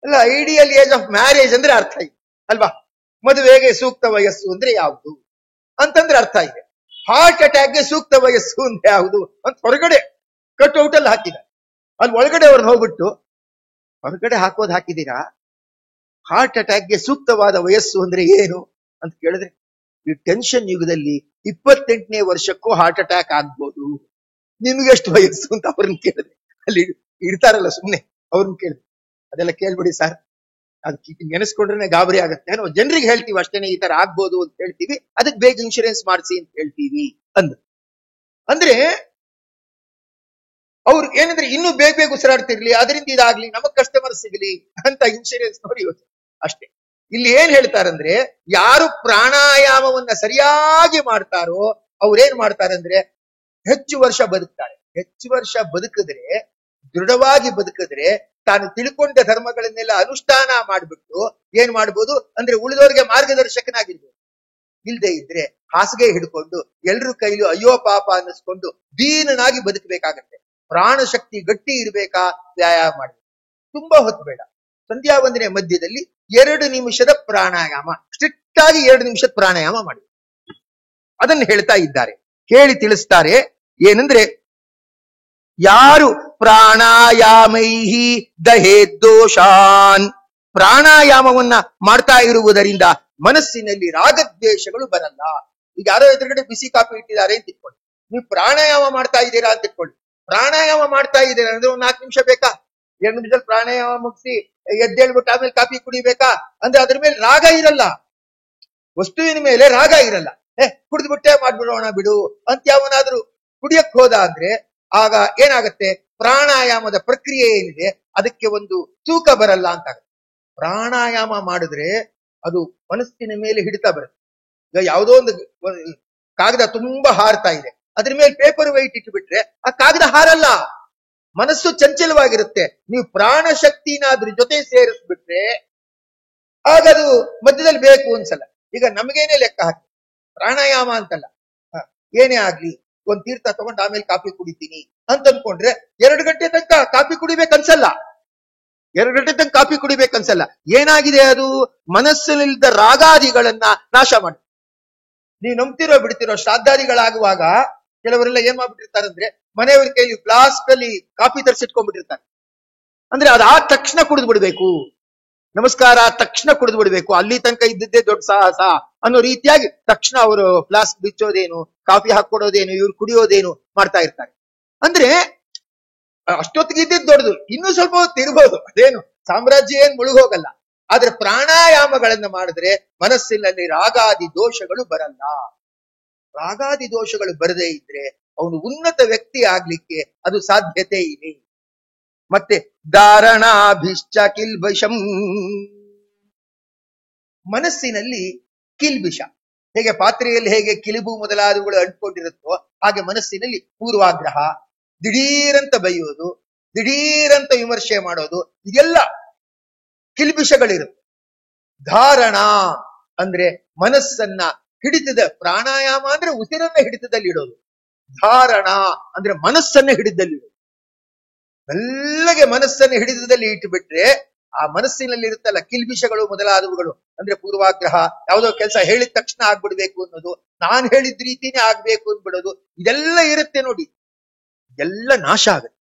ಅಲ್ಲ, ಐಡಿಯಲ್ ಏಜ್ ಆಫ್ ಮ್ಯಾರೇಜ್ ಅಂದ್ರೆ ಅರ್ಥ ಇದೆ ಅಲ್ವಾ? ಮದುವೆಗೆ ಸೂಕ್ತ ವಯಸ್ಸು ಅಂದ್ರೆ ಯಾವುದು ಅಂತಂದ್ರೆ ಅರ್ಥ ಇದೆ. ಹಾರ್ಟ್ ಅಟ್ಯಾಕ್ಗೆ ಸೂಕ್ತ ವಯಸ್ಸು ಅಂದ್ರೆ ಯಾವುದು ಅಂತ ಹೊರಗಡೆ ಕಟ್ಔಟ್ ಅಲ್ಲಿ ಹಾಕಿದ್ದಾರೆ. ಅಲ್ಲಿ ಒಳಗಡೆ ಅವ್ರನ್ನ ಹೋಗ್ಬಿಟ್ಟು, ಹೊರಗಡೆ ಹಾಕೋದು ಹಾಕಿದ್ದೀರಾ, ಹಾರ್ಟ್ ಅಟ್ಯಾಕ್ಗೆ ಸೂಕ್ತವಾದ ವಯಸ್ಸು ಅಂದ್ರೆ ಏನು ಅಂತ ಕೇಳಿದ್ರೆ, ಈ ಟೆನ್ಷನ್ ಯುಗದಲ್ಲಿ 28ನೇ ವರ್ಷಕ್ಕೂ ಹಾರ್ಟ್ ಅಟ್ಯಾಕ್ ಆಗ್ಬೋದು, ನಿಮ್ಗೆ ಎಷ್ಟು ವಯಸ್ಸು ಅಂತ ಅವ್ರನ್ನ ಕೇಳಿದ್ರೆ, ಅಲ್ಲಿ ಇರ್ತಾರಲ್ಲ ಸುಮ್ನೆ ಅವ್ರನ್ನ ಕೇಳಿದ್ರೆ, ಅದೆಲ್ಲ ಕೇಳ್ಬಿಡಿ ಸರ್, ಅದಕ್ಕೆ ನೆನೆಸ್ಕೊಂಡ್ರೆ ಗಾಬರಿ ಆಗುತ್ತೆ. ನಾವು ಜನರಿಗೆ ಹೇಳ್ತೀವಿ ಅಷ್ಟೇನೆ, ಈ ತರ ಆಗ್ಬೋದು ಅಂತ ಹೇಳ್ತೀವಿ, ಅದಕ್ಕೆ ಬೇಗ ಇನ್ಶೂರೆನ್ಸ್ ಮಾಡಿಸಿ ಅಂತ ಹೇಳ್ತೀವಿ ಅಂದ್ರೆ ಅವ್ರು ಏನಂದ್ರೆ ಇನ್ನೂ ಬೇಗ ಬೇಗ ಉಸಿರಾಡ್ತಿರ್ಲಿ, ಅದರಿಂದ ಇದಾಗ್ಲಿ, ನಮಗ್ ಕಸ್ಟಮರ್ ಸಿಗಲಿ ಅಂತ ಇನ್ಶೂರೆನ್ಸ್ ನೋಡಿ ಯೋಚನೆ ಅಷ್ಟೇ. ಇಲ್ಲಿ ಏನ್ ಹೇಳ್ತಾರಂದ್ರೆ, ಯಾರು ಪ್ರಾಣಾಯಾಮವನ್ನ ಸರಿಯಾಗಿ ಮಾಡ್ತಾರೋ ಅವ್ರೇನ್ ಮಾಡ್ತಾರಂದ್ರೆ ಹೆಚ್ಚು ವರ್ಷ ಬದುಕ್ತಾರೆ. ಹೆಚ್ಚು ವರ್ಷ ಬದುಕಿದ್ರೆ, ದೃಢವಾಗಿ ಬದುಕಿದ್ರೆ, ತಾನು ತಿಳ್ಕೊಂಡ ಧರ್ಮಗಳನ್ನೆಲ್ಲ ಅನುಷ್ಠಾನ ಮಾಡ್ಬಿಟ್ಟು ಏನ್ ಮಾಡ್ಬೋದು ಅಂದ್ರೆ ಉಳಿದವರಿಗೆ ಮಾರ್ಗದರ್ಶಕನಾಗಿರ್ಬೋದು. ಇಲ್ದೇ ಇದ್ರೆ ಹಾಸಿಗೆ ಹಿಡ್ಕೊಂಡು ಎಲ್ರ ಕೈಲೂ ಅಯ್ಯೋ ಪಾಪ ಅನ್ನಿಸ್ಕೊಂಡು ದೀನನಾಗಿ ಬದುಕಬೇಕಾಗತ್ತೆ. ಪ್ರಾಣ ಶಕ್ತಿ ಗಟ್ಟಿ ಇರ್ಬೇಕಾ, ವ್ಯಾಯಾಮ ಮಾಡ್ಬೇಕು, ತುಂಬಾ ಹೊತ್ತು ಬೇಡ. ಸಂಧ್ಯಾ ವಂದನೆ ಮಧ್ಯದಲ್ಲಿ 2 ನಿಮಿಷದ ಪ್ರಾಣಾಯಾಮ, ಸ್ಟ್ರಿಕ್ಟ್ ಆಗಿ 2 ನಿಮಿಷದ ಪ್ರಾಣಾಯಾಮ ಮಾಡಿ, ಅದನ್ನು ಹೇಳ್ತಾ ಇದ್ದಾರೆ. ಹೇಳಿ ತಿಳಿಸ್ತಾರೆ ಏನಂದ್ರೆ, ಯಾರು ಪ್ರಾಣಾಯಾಮೈಹಿ ದಹೇದ್ದೋಷಾನ್, ಪ್ರಾಣಾಯಾಮವನ್ನ ಮಾಡ್ತಾ ಇರುವುದರಿಂದ ಮನಸ್ಸಿನಲ್ಲಿ ರಾಗದ್ವೇಷಗಳು ಬರಲ್ಲ. ಈಗ ಯಾರೋ ಎದುರುಗಡೆ ಬಿಸಿ ಕಾಫಿ ಇಟ್ಟಿದ್ದಾರೆ ಅಂತ ಇಟ್ಕೊಳ್ಳಿ, ನೀವು ಪ್ರಾಣಾಯಾಮ ಮಾಡ್ತಾ ಇದ್ದೀರಾ ಅಂತ ಇಟ್ಕೊಳ್ಳಿ. ಪ್ರಾಣಾಯಾಮ ಮಾಡ್ತಾ ಇದ್ದೀರಾ ಅಂದ್ರೆ ಒಂದು 4 ನಿಮಿಷ ಬೇಕಾ? 2 ನಿಮಿಷದಲ್ಲಿ ಪ್ರಾಣಾಯಾಮ ಮುಗಿಸಿ ಎದ್ದೇಳ್ಬಿಟ್ಟು ಆಮೇಲೆ ಕಾಫಿ ಕುಡಿಬೇಕಾ ಅಂದ್ರೆ ಅದ್ರ ಮೇಲೆ ರಾಗ ಇರಲ್ಲ, ವಸ್ತುವಿನ ಮೇಲೆ ರಾಗ ಇರಲ್ಲ. ಕುಡಿದ್ಬಿಟ್ಟೆ ಮಾಡ್ಬಿಡೋಣ ಬಿಡು ಅಂತ ಯಾವನಾದ್ರೂ ಕುಡಿಯಕ್ ಹೋದ ಅಂದ್ರೆ ಆಗ ಏನಾಗತ್ತೆ, ಪ್ರಾಣಾಯಾಮದ ಪ್ರಕ್ರಿಯೆ ಏನಿದೆ ಅದಕ್ಕೆ ಒಂದು ತೂಕ ಬರಲ್ಲ ಅಂತ ಆಗುತ್ತೆ. ಪ್ರಾಣಾಯಾಮ ಮಾಡಿದ್ರೆ ಅದು ಮನಸ್ಸಿನ ಮೇಲೆ ಹಿಡಿತ ಬರುತ್ತೆ. ಈಗ ಯಾವುದೋ ಒಂದು ಕಾಗದ ತುಂಬಾ ಹಾರ್ತಾ ಇದೆ, ಅದ್ರ ಮೇಲೆ ಪೇಪರ್ ವೈಟ್ ಇಟ್ಬಿಟ್ರೆ ಆ ಕಾಗದ ಹಾರಲ್ಲ, ಮನಸ್ಸು ಚಂಚಲವಾಗಿರುತ್ತೆ. ನೀವು ಪ್ರಾಣ ಶಕ್ತಿನ ಅದ್ರ ಜೊತೆ ಸೇರಿಸ್ಬಿಟ್ರೆ ಆಗದು ಮಧ್ಯದಲ್ಲಿ ಬೇಕು ಅನ್ಸಲ್ಲ. ಈಗ ನಮಗೇನೆ ಲೆಕ್ಕ ಹಾಕಿ ಪ್ರಾಣಾಯಾಮ ಅಂತಲ್ಲ, ಏನೇ ಆಗ್ಲಿ ಒಂದ್ ತೀರ್ಥ ತಗೊಂಡು ಆಮೇಲೆ ಕಾಫಿ ಕುಡಿತೀನಿ ಅಂತ ಅನ್ಕೊಂಡ್ರೆ 2 ಗಂಟೆ ತನಕ ಕಾಫಿ ಕುಡಿಬೇಕನ್ಸಲ್ಲ. 2 ಗಂಟೆ ತನಕ ಕಾಫಿ ಕುಡಿಬೇಕನ್ಸಲ್ಲ. ಏನಾಗಿದೆ? ಅದು ಮನಸ್ಸಿನಲ್ಲಿದ್ದ ರಾಗಾದಿಗಳನ್ನ ನಾಶ ಮಾಡಿ. ನೀವು ನಂಬ್ತಿರೋ ಬಿಡ್ತಿರೋ, ಶ್ರಾದ್ದಾದಿಗಳಾಗುವಾಗ ಕೆಲವರೆಲ್ಲ ಏನ್ ಮಾಡ್ಬಿಟ್ಟಿರ್ತಾರೆ ಅಂದ್ರೆ, ಮನೆಯವ್ರ ಕೈಲಿ ಫ್ಲಾಸ್ಕ್ ಅಲ್ಲಿ ಕಾಫಿ ತರಿಸಿಟ್ಕೊಂಡ್ಬಿಟ್ಟಿರ್ತಾರೆ. ಅಂದ್ರೆ ಅದಾದ ತಕ್ಷಣ ಕುಡಿದು ಬಿಡ್ಬೇಕು, ನಮಸ್ಕಾರ ತಕ್ಷಣ ಕುಡಿದು ಬಿಡ್ಬೇಕು, ಅಲ್ಲಿ ತನಕ ಇದ್ದಿದ್ದೇ ದೊಡ್ಡ ಸಾಹಸ ಅನ್ನೋ ರೀತಿಯಾಗಿ ತಕ್ಷಣ ಅವರು ಫ್ಲಾಸ್ಕ್ ಬಿಚ್ಚೋದೇನು, ಕಾಫಿ ಹಾಕೊಡೋದೇನು, ಇವ್ರು ಕುಡಿಯೋದೇನು ಮಾಡ್ತಾ ಇರ್ತಾರೆ. ಅಂದ್ರೆ ಅಷ್ಟೊತ್ತಿಗೆ ಇದ್ದಿದ್ದು ದೊಡ್ಡದು, ಇನ್ನೂ ಸ್ವಲ್ಪ ಹೊತ್ತು ಇರ್ಬೋದು, ಅದೇನು ಸಾಮ್ರಾಜ್ಯ ಏನ್ ಮುಳುಗೋಗಲ್ಲ. ಆದ್ರೆ ಪ್ರಾಣಾಯಾಮಗಳನ್ನ ಮಾಡಿದ್ರೆ ಮನಸ್ಸಿನಲ್ಲಿ ರಾಗಾದಿ ದೋಷಗಳು ಬರಲ್ಲ. ರಾಗಾದಿ ದೋಷಗಳು ಬರದೇ ಇದ್ರೆ ಅವನು ಉನ್ನತ ವ್ಯಕ್ತಿ ಆಗ್ಲಿಕ್ಕೆ ಅದು ಸಾಧ್ಯತೆ ಇದೆ. ಮತ್ತೆ ಧಾರಣಾಭಿಶ್ಚ ಕಿಲ್ಬಿಷಂ, ಮನಸ್ಸಿನಲ್ಲಿ ಕಿಲ್ಬಿಷ, ಹೇಗೆ ಪಾತ್ರೆಯಲ್ಲಿ ಹೇಗೆ ಕಿಲಿಬು ಮೊದಲಾದವುಗಳು ಅಂಟ್ಕೊಂಡಿರುತ್ತೋ ಹಾಗೆ ಮನಸ್ಸಿನಲ್ಲಿ ಪೂರ್ವಾಗ್ರಹ, ದಿಢೀರಂತ ಬೈಯೋದು, ದಿಢೀರಂತ ವಿಮರ್ಶೆ ಮಾಡೋದು, ಇದೆಲ್ಲ ಕಿಲ್ಬಿಷಗಳಿರುತ್ತೆ. ಧಾರಣ ಅಂದ್ರೆ ಮನಸ್ಸನ್ನ ಹಿಡಿತದ, ಪ್ರಾಣಾಯಾಮ ಅಂದ್ರೆ ಉಸಿರನ್ನ ಹಿಡಿತದಲ್ಲಿಡೋದು, ಧಾರಣ ಅಂದ್ರೆ ಮನಸ್ಸನ್ನ ಹಿಡಿತದಲ್ಲಿಡೋದು. ಮೆಲ್ಲಗೆ ಮನಸ್ಸನ್ನು ಹಿಡಿತದಲ್ಲಿ ಇಟ್ಟುಬಿಟ್ರೆ ಆ ಮನಸ್ಸಿನಲ್ಲಿ ಇರುತ್ತಲ್ಲ ಕಿಲ್ಬಿಷಗಳು ಮೊದಲಾದವುಗಳು, ಅಂದ್ರೆ ಪೂರ್ವಾಗ್ರಹ, ಯಾವುದೋ ಕೆಲಸ ಹೇಳಿದ ತಕ್ಷಣ ಆಗ್ಬಿಡ್ಬೇಕು ಅನ್ನೋದು, ನಾನ್ ಹೇಳಿದ ರೀತಿನೇ ಆಗ್ಬೇಕು ಅಂದ್ಬಿಡೋದು, ಇದೆಲ್ಲ ಇರುತ್ತೆ ನೋಡಿ, ಎಲ್ಲ ನಾಶ ಆಗುತ್ತೆ.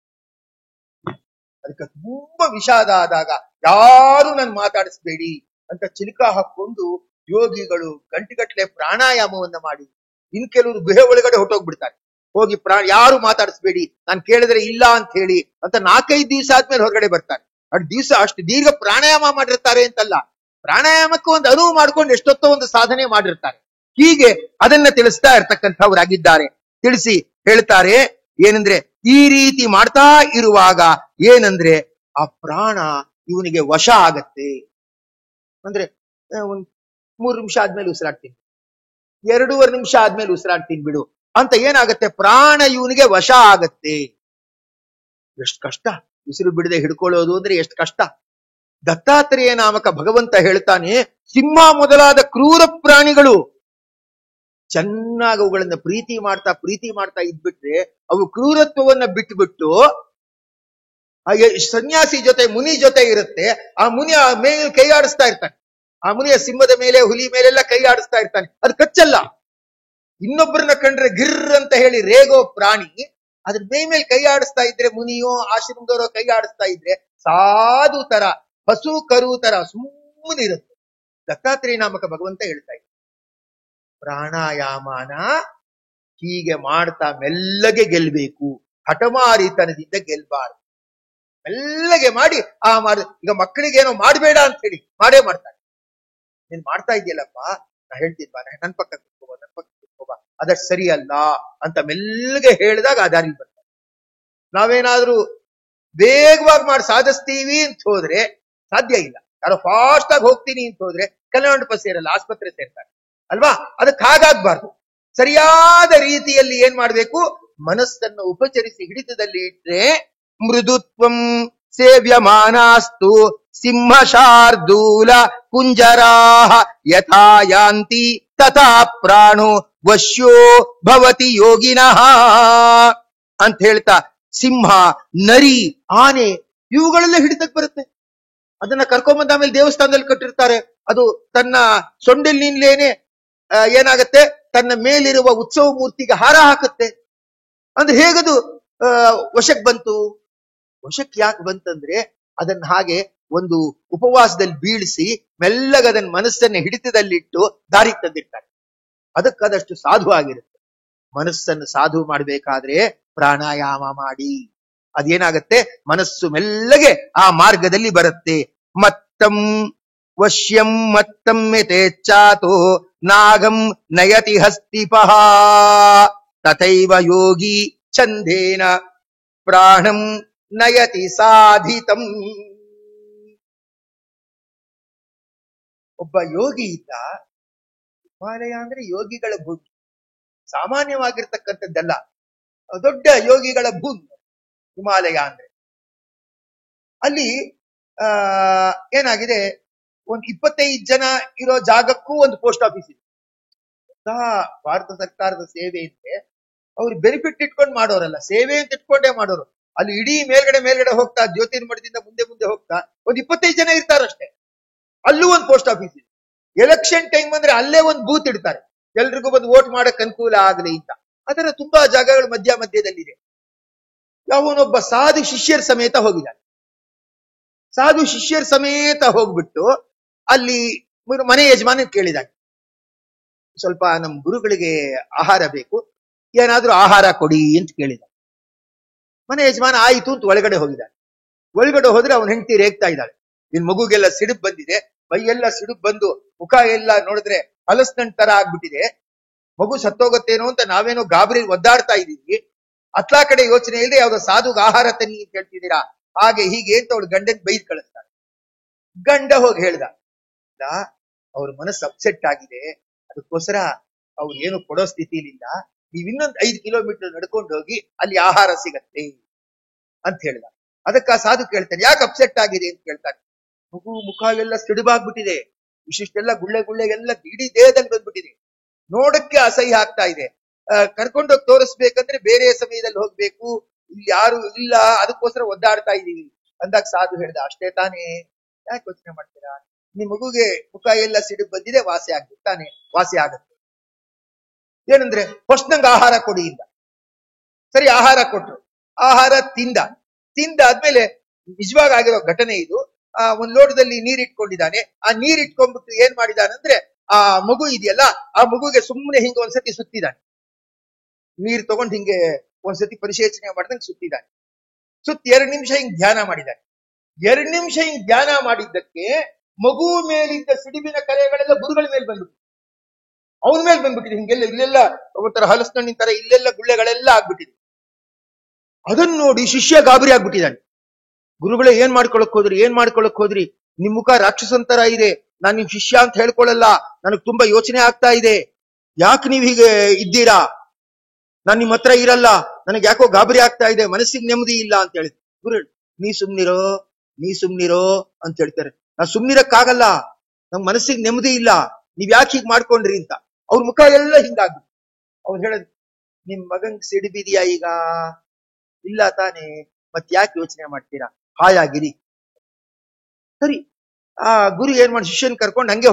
ಅದಕ್ಕೆ ತುಂಬಾ ವಿಷಾದ ಆದಾಗ ಯಾರು ನನ್ ಮಾತಾಡಿಸ್ಬೇಡಿ ಅಂತ ಚಿಲಕ ಹಾಕೊಂಡು ಯೋಗಿಗಳು ಗಂಟೆಗಟ್ಟಲೆ ಪ್ರಾಣಾಯಾಮವನ್ನ ಮಾಡಿ, ಇನ್ ಕೆಲವರು ಗುಹೆ ಒಳಗಡೆ ಹೊಟ್ಟೋಗ್ಬಿಡ್ತಾರೆ, ಹೋಗಿ ಯಾರು ಮಾತಾಡಿಸ್ಬೇಡಿ, ನಾನು ಕೇಳಿದ್ರೆ ಇಲ್ಲ ಅಂತ ಹೇಳಿ ಅಂತ 4-5 ದಿವಸ ಆದ್ಮೇಲೆ ಹೊರಗಡೆ ಬರ್ತಾರೆ. ಅಷ್ಟು ದೀರ್ಘ ಪ್ರಾಣಾಯಾಮ ಮಾಡಿರ್ತಾರೆ ಅಂತಲ್ಲ, ಪ್ರಾಣಾಯಾಮಕ್ಕೆ ಒಂದು ಅನುವು ಮಾಡ್ಕೊಂಡು ಎಷ್ಟೊತ್ತೋ ಒಂದು ಸಾಧನೆ ಮಾಡಿರ್ತಾರೆ. ಹೀಗೆ ಅದನ್ನ ತಿಳಿಸ್ತಾ ಇರ್ತಕ್ಕಂಥವ್ರಾಗಿದ್ದಾರೆ. ತಿಳಿಸಿ ಹೇಳ್ತಾರೆ ಏನಂದ್ರೆ, ಈ ರೀತಿ ಮಾಡ್ತಾ ಇರುವಾಗ ಏನಂದ್ರೆ ಆ ಪ್ರಾಣ ಇವನಿಗೆ ವಶ ಆಗತ್ತೆ. ಅಂದ್ರೆ ಒಂದ್ 3 ನಿಮಿಷ ಆದ್ಮೇಲೆ ಉಸಿರಾಡ್ತೀನಿ, 2.5 ನಿಮಿಷ ಆದ್ಮೇಲೆ ಉಸಿರಾಡ್ತೀನಿ ಬಿಡು ಅಂತ ಏನಾಗತ್ತೆ, ಪ್ರಾಣ ಇವನಿಗೆ ವಶ ಆಗತ್ತೆ. ಎಷ್ಟು ಕಷ್ಟ ಉಸಿರು ಬಿಡದೆ ಹಿಡ್ಕೊಳ್ಳೋದು ಅಂದ್ರೆ ಎಷ್ಟು ಕಷ್ಟ. ದತ್ತಾತ್ರೇಯ ನಾಮಕ ಭಗವಂತ ಹೇಳ್ತಾನೆ, ಸಿಂಹ ಮೊದಲಾದ ಕ್ರೂರ ಪ್ರಾಣಿಗಳು ಚೆನ್ನಾಗಿ ಅವುಗಳನ್ನ ಪ್ರೀತಿ ಮಾಡ್ತಾ ಇದ್ಬಿಟ್ರೆ ಅವು ಕ್ರೂರತ್ವವನ್ನ ಬಿಟ್ಟುಬಿಟ್ಟು ಸನ್ಯಾಸಿ ಜೊತೆ, ಮುನಿ ಜೊತೆ ಇರುತ್ತೆ. ಆ ಮುನಿ ಆ ಮೇಲೆ ಕೈ ಆಡಿಸ್ತಾ ಇರ್ತಾನೆ, ಆ ಮುನಿಯ ಸಿಂಹದ ಮೇಲೆ, ಹುಲಿ ಮೇಲೆಲ್ಲ ಕೈ ಆಡಿಸ್ತಾ ಇರ್ತಾನೆ, ಅದು ಕಚ್ಚಲ್ಲ. ಇನ್ನೊಬ್ಬರನ್ನ ಕಂಡ್ರೆ ಗಿರ್ ಅಂತ ಹೇಳಿ ರೇಗೋ ಪ್ರಾಣಿ ಅದ್ರ ಮೇಲೆ ಕೈ ಆಡಿಸ್ತಾ ಇದ್ರೆ, ಮುನಿಯೋ ಆಶ್ರಮದವರೋ ಕೈ ಆಡಿಸ್ತಾ ಇದ್ರೆ ಸಾಧು ತರ, ಹಸು ಕರು ತರ ಸುಮ್ಮನಿರುತ್ತೆ. ದತ್ತಾತ್ರೇಯ ನಾಮಕ ಭಗವಂತ ಹೇಳ್ತಾ ಇದ್ದ ಪ್ರಾಣಾಯಾಮನ ಹೀಗೆ ಮಾಡ್ತಾ ಮೆಲ್ಲಗೆ ಗೆಲ್ಬೇಕು, ಹಠಮಾರಿತನದಿಂದ ಗೆಲ್ಬಾರ್ದು. ಮೆಲ್ಲಗೆ ಮಾಡಿ ಈಗ ಮಕ್ಕಳಿಗೇನೋ ಮಾಡಬೇಡ ಅಂತ ಹೇಳಿ ಮಾಡೇ ಮಾಡ್ತಾರೆ. ನೀನ್ ಮಾಡ್ತಾ ಇದೆಯಲ್ಲಪ್ಪ, ನಾ ಹೇಳ್ತೀನಿ ಬಾ, ನನ್ ಪಕ್ಕ ಕುತ್ಕೋಬಾ, ಅದಷ್ಟು ಸರಿ ಅಲ್ಲ ಅಂತ ಮೆಲ್ಲಗೆ ಹೇಳಿದಾಗ ಆ ದಾರಿ ಬರ್ತಾರೆ. ನಾವೇನಾದ್ರೂ ವೇಗವಾಗಿ ಮಾಡಿ ಸಾಧಿಸ್ತೀವಿ ಅಂತ ಹೋದ್ರೆ ಸಾಧ್ಯ ಇಲ್ಲ. ಯಾರೋ ಫಾಸ್ಟ್ ಆಗಿ ಹೋಗ್ತೀನಿ ಅಂತ ಹೋದ್ರೆ ಕಲ್ಯಾಣ ಮಂಟಪ ಸೇರಲ್ಲ, ಆಸ್ಪತ್ರೆ ಸೇರ್ತಾರೆ ಅಲ್ವಾ. ಅದಕ್ಕೆ ಹಾಗಾಗ್ಬಾರ್ದು. ಸರಿಯಾದ ರೀತಿಯಲ್ಲಿ ಏನ್ ಮಾಡ್ಬೇಕು, ಮನಸ್ಸನ್ನು ಉಪಚರಿಸಿ ಹಿಡಿತದಲ್ಲಿ ಇಟ್ರೆ ಮೃದುತ್ವಂ ಸೇವ್ಯಮಾನಾಸ್ತು ಸಿಂಹ ಶಾರ್ದೂಲ ಕುಂಜರಾಹ ಯಥಾ ಯಾಂತಿ ತಥಾ ಪ್ರಾಣೋ ವಶ್ಯೋ ಭವತಿ ಯೋಗಿನಃ ಅಂತ ಹೇಳ್ತಾ, ಸಿಂಹ, ನರಿ, ಆನೆ ಇವುಗಳೆಲ್ಲ ಹಿಡಿತಕ್ಕೆ ಬರುತ್ತೆ. ಅದನ್ನ ಕರ್ಕೊಂಬಂದ ಆಮೇಲೆ ದೇವಸ್ಥಾನದಲ್ಲಿ ಕಟ್ಟಿರ್ತಾರೆ, ಅದು ತನ್ನ ಸೊಂಡಿಲಿನೇನೆ ಏನಾಗತ್ತೆ, ತನ್ನ ಮೇಲಿರುವ ಉತ್ಸವ ಮೂರ್ತಿಗೆ ಹಾರ ಹಾಕುತ್ತೆ. ಅಂದ್ರೆ ಹೇಗದು ವಶಕ್ಕೆ ಬಂತು? ವಶಕ್ಕೆ ಯಾಕೆ ಬಂತಂದ್ರೆ ಅದನ್ನ ಹಾಗೆ ಒಂದು ಉಪವಾಸದಲ್ಲಿ ಬೀಳಿಸಿ ಮೆಲ್ಲಗ ಅದನ್ನ ಮನಸ್ಸನ್ನ ಹಿಡಿತದಲ್ಲಿಟ್ಟು ದಾರಿಗೆ ತಂದಿರ್ತಾರೆ. ಅದಕ್ಕದಷ್ಟು ಸಾಧು ಆಗಿರುತ್ತೆ. ಮನಸ್ಸನ್ನು ಸಾಧು ಮಾಡ್ಬೇಕಾದ್ರೆ ಪ್ರಾಣಾಯಾಮ ಮಾಡಿ, ಅದೇನಾಗತ್ತೆ, ಮನಸ್ಸು ಮೆಲ್ಲಗೆ ಆ ಮಾರ್ಗದಲ್ಲಿ ಬರುತ್ತೆ. ಮತ್ತಂ ವಶ್ಯಂ ಮತ್ತಂ ಯಥೇಚ್ಛಾತೋ ನಾಗಂ ನಯತಿ ಹಸ್ತಿಪಃ ತಥೈವ ಯೋಗಿ ಛಂದೇನ ಪ್ರಾಣಂ ನಯತಿ ಸಾಧಿತಂ. ಒಬ್ಬ ಯೋಗಿ ಇದ್ದ. ಹಿಮಾಲಯ ಅಂದ್ರೆ ಯೋಗಿಗಳ ಭೂಮಿ, ಸಾಮಾನ್ಯವಾಗಿರ್ತಕ್ಕಂಥದ್ದಲ್ಲ, ದೊಡ್ಡ ಯೋಗಿಗಳ ಭೂಮಿ ಹಿಮಾಲಯ ಅಂದ್ರೆ. ಅಲ್ಲಿ ಏನಾಗಿದೆ, ಒಂದು 25 ಜನ ಇರೋ ಜಾಗಕ್ಕೂ ಒಂದು ಪೋಸ್ಟ್ ಆಫೀಸ್ ಇದೆ. ಭಾರತ ಸರ್ಕಾರದ ಸೇವೆ ಇದ್ರೆ ಅವ್ರು ಬೆನಿಫಿಟ್ ಇಟ್ಕೊಂಡು ಮಾಡೋರಲ್ಲ, ಸೇವೆ ಅಂತ ಇಟ್ಕೊಂಡೇ ಮಾಡೋರು. ಅಲ್ಲಿ ಇಡೀ ಮೇಲ್ಗಡೆ ಹೋಗ್ತಾ ಜ್ಯೋತಿರ್ಮಠದಿಂದ ಮುಂದೆ ಹೋಗ್ತಾ ಒಂದ್ 25 ಜನ ಇರ್ತಾರಷ್ಟೇ. ಅಲ್ಲೂ ಒಂದು ಪೋಸ್ಟ್ ಆಫೀಸ್ ಇದೆ. ಎಲೆಕ್ಷನ್ ಟೈಮ್ ಅಂದ್ರೆ ಅಲ್ಲೇ ಒಂದು ಬೂತ್ ಇಡ್ತಾರೆ, ಎಲ್ರಿಗೂ ಬಂದು ವೋಟ್ ಮಾಡಕ್ ಅನುಕೂಲ ಆಗಲಿ ಅಂತ. ಅದರ ತುಂಬಾ ಜಾಗಗಳು ಮಧ್ಯದಲ್ಲಿದೆ. ಯಾವನೊಬ್ಬ ಸಾಧು ಶಿಷ್ಯರ ಸಮೇತ ಹೋಗಿದ್ದಾನೆ. ಸಾಧು ಶಿಷ್ಯರ ಸಮೇತ ಹೋಗ್ಬಿಟ್ಟು ಅಲ್ಲಿ ಮನೆ ಯಜಮಾನ ಕೇಳಿದಾನೆ, ಸ್ವಲ್ಪ ನಮ್ಮ ಗುರುಗಳಿಗೆ ಆಹಾರ ಬೇಕು, ಏನಾದ್ರೂ ಆಹಾರ ಕೊಡಿ ಅಂತ ಕೇಳಿದ. ಮನೆ ಯಜಮಾನ ಆಯಿತು ಅಂತ ಒಳಗಡೆ ಹೋಗಿದ್ದಾನೆ. ಒಳಗಡೆ ಹೋದ್ರೆ ಅವನ ಹೆಂಡತಿ ರೇಗ್ತಾ ಇದ್ದಾಳೆ, ನಿನ್ ಮಗುಗೆಲ್ಲ ಸಿಡುಬ್ ಬಂದಿದೆ, ಮೈಯೆಲ್ಲ ಸಿಡುಬ್ ಬಂದು ಮುಖ ಎಲ್ಲ ನೋಡಿದ್ರೆ ಹಲಸ್ನಂಡ್ ತರ ಆಗ್ಬಿಟ್ಟಿದೆ, ಮಗು ಸತ್ತೋಗತ್ತೇನೋ ಅಂತ ನಾವೇನೋ ಗಾಬರಿ ಒದ್ದಾಡ್ತಾ ಇದೀವಿ, ಅತ್ಲಾ ಕಡೆ ಯೋಚನೆ ಇಲ್ಲದೆ ಯಾವ್ದೋ ಸಾಧುಗೆ ಆಹಾರ ತನ್ನಿ ಅಂತ ಹೇಳ್ತಿದ್ದೀರಾ, ಹಾಗೆ ಹೀಗೆ ಅಂತ ಅವಳು ಗಂಡನ್ ಬೈದ್ ಕಳಿಸ್ತಾಳೆ. ಗಂಡ ಹೋಗಿ ಹೇಳ್ದ, ಅವ್ರ ಮನಸ್ಸು ಅಪ್ಸೆಟ್ ಆಗಿದೆ, ಅದಕ್ಕೋಸ್ಕರ ಅವ್ರು ಏನು ಕೊಡೋ ಸ್ಥಿತಿಲಿಲ್ಲ, ನೀವ್ ಇನ್ನೊಂದು 5 ಕಿಲೋಮೀಟರ್ ನಡ್ಕೊಂಡು ಹೋಗಿ ಅಲ್ಲಿ ಆಹಾರ ಸಿಗತ್ತೆ ಅಂತ ಹೇಳ್ದ. ಅದಕ್ಕ ಸಾಧು ಕೇಳ್ತಾನೆ, ಯಾಕೆ ಅಪ್ಸೆಟ್ ಆಗಿದೆ ಅಂತ ಕೇಳ್ತಾನೆ. ಮಗು ಮುಖ ಎಲ್ಲ ಸಿಡುಬಾಗ್ಬಿಟ್ಟಿದೆ, ಇಷ್ಟಿಷ್ಟೆಲ್ಲ ಗುಳ್ಳೆ ಎಲ್ಲ ಇಡೀ ದೇಹದಲ್ಲಿ ಬಂದ್ಬಿಟ್ಟಿದೆ, ನೋಡಕ್ಕೆ ಅಸಹ್ಯ ಆಗ್ತಾ ಇದೆ, ಕರ್ಕೊಂಡೋಗಿ ತೋರಿಸ್ಬೇಕಂದ್ರೆ ಬೇರೆ ಸಮಯದಲ್ಲಿ ಹೋಗ್ಬೇಕು, ಇಲ್ಲಿ ಯಾರು ಇಲ್ಲ, ಅದಕ್ಕೋಸ್ಕರ ಒದ್ದಾಡ್ತಾ ಇದೀವಿ ಅಂದಾಗ ಸಾಧು ಹೇಳ್ದ, ಅಷ್ಟೇ ತಾನೇ, ಯಾಕೆ ಯೋಚನೆ ಮಾಡ್ತೀರಾ, ನಿಮ್ ಮಗುಗೆ ಮುಖ ಎಲ್ಲ ಸಿಡುಬು ಬಂದಿದೆ, ವಾಸಿ ಆಗ್ಬೇಕು ತಾನೆ, ವಾಸಿ ಆಗತ್ತೆ. ಏನಂದ್ರೆ ಫಸ್ಟ್ ನಂಗೆ ಆಹಾರ ಕೊಡಿ ಇಂದ. ಸರಿ, ಆಹಾರ ಕೊಟ್ರು, ಆಹಾರ ತಿಂದಾದ್ಮೇಲೆ ನಿಜವಾಗ ಆಗಿರೋ ಘಟನೆ ಇದು. ಒಂದ್ ಲೋಟದಲ್ಲಿ ನೀರ್ ಇಟ್ಕೊಂಡಿದ್ದಾನೆ, ಆ ನೀರ್ ಇಟ್ಕೊಂಡ್ಬಿಟ್ಟು ಏನ್ ಮಾಡಿದಾನಂದ್ರೆ ಆ ಮಗು ಇದೆಯಲ್ಲ, ಆ ಮಗುಗೆ ಸುಮ್ಮನೆ ಹಿಂಗೆ ಒಂದ್ಸತಿ ಸುತ್ತಿದ್ದಾನೆ, ನೀರ್ ತಗೊಂಡ್ ಹಿಂಗೆ ಒಂದ್ಸತಿ ಪರಿಶೇಚನೆ ಮಾಡ್ದಂಗೆ ಸುತ್ತಿದ್ದಾನೆ. ಸುತ್ತಿ 2 ನಿಮಿಷ ಹಿಂಗ್ ಧ್ಯಾನ ಮಾಡಿದ್ದಾನೆ. 2 ನಿಮಿಷ ಹಿಂಗ್ ಧ್ಯಾನ ಮಾಡಿದ್ದಕ್ಕೆ ಮಗು ಮೇಲಿದ್ದ ಸಿಡಿಬಿನ ಕಲೆಗಳೆಲ್ಲ ಗುರುಗಳ ಮೇಲೆ ಬಂದ್ಬಿಟ್ಟು ಅವನ ಮೇಲೆ ಬಂದ್ಬಿಟ್ಟಿದೆ. ಹಿಂಗೆಲ್ಲ ಇಲ್ಲೆಲ್ಲ ಒಂಥರ ಹಲಸಿನ ತರ ಇಲ್ಲೆಲ್ಲ ಗುಳ್ಳೆಗಳೆಲ್ಲ ಆಗ್ಬಿಟ್ಟಿದೆ. ಅದನ್ನ ನೋಡಿ ಶಿಷ್ಯ ಗಾಬರಿ ಆಗ್ಬಿಟ್ಟಿದ್ದಾನೆ. ಗುರುಗಳೇ ಏನ್ ಮಾಡ್ಕೊಳಕ್ ಹೋದ್ರಿ, ನಿಮ್ ಮುಖ ರಾಕ್ಷಸನ್ ತರ ಇದೆ, ನಾನ್ ನಿಮ್ ಶಿಷ್ಯ ಅಂತ ಹೇಳ್ಕೊಳಲ್ಲ, ನನಗ್ ತುಂಬಾ ಯೋಚನೆ ಆಗ್ತಾ ಇದೆ, ಯಾಕೆ ನೀವ್ ಹೀಗೆ ಇದ್ದೀರಾ, ನಾನ್ ನಿಮ್ ಹತ್ರ ಇರಲ್ಲ, ನನಗೆ ಯಾಕೋ ಗಾಬರಿ ಆಗ್ತಾ ಇದೆ, ಮನಸ್ಸಿಗೆ ನೆಮ್ಮದಿ ಇಲ್ಲ ಅಂತ ಹೇಳಿದ್ರು. ಗುರು, ನೀ ಸುಮ್ನಿರೋ ಅಂತ ಹೇಳ್ತಾರೆ. ನಾ ಸುಮ್ನಿರಕ್ಕಾಗಲ್ಲ, ನಮ್ ಮನಸ್ಸಿಗೆ ನೆಮ್ಮದಿ ಇಲ್ಲ, ನೀವ್ ಯಾಕೆ ಹೀಗ್ ಮಾಡ್ಕೊಂಡ್ರಿ ಅಂತ. ಅವ್ರ ಮುಖ ಎಲ್ಲ ಹಿಂಗಾಗ್ಬಿಟ್ಟು ಅವ್ರು ಹೇಳದ್, ನಿಮ್ ಮಗಂಗ್ ಸಿಡಿಬಿದ್ಯಾ ಈಗ, ಇಲ್ಲ ತಾನೆ, ಮತ್ ಯಾಕೆ ಯೋಚನೆ ಮಾಡ್ತೀರಾ, ಹಾಯಾಗಿರಿ. ಸರಿ, ಆ ಗುರು ಏನ್ ಮಾಡಿ ಶಿಷ್ಯನ್ ಕರ್ಕೊಂಡು ಹಂಗೆ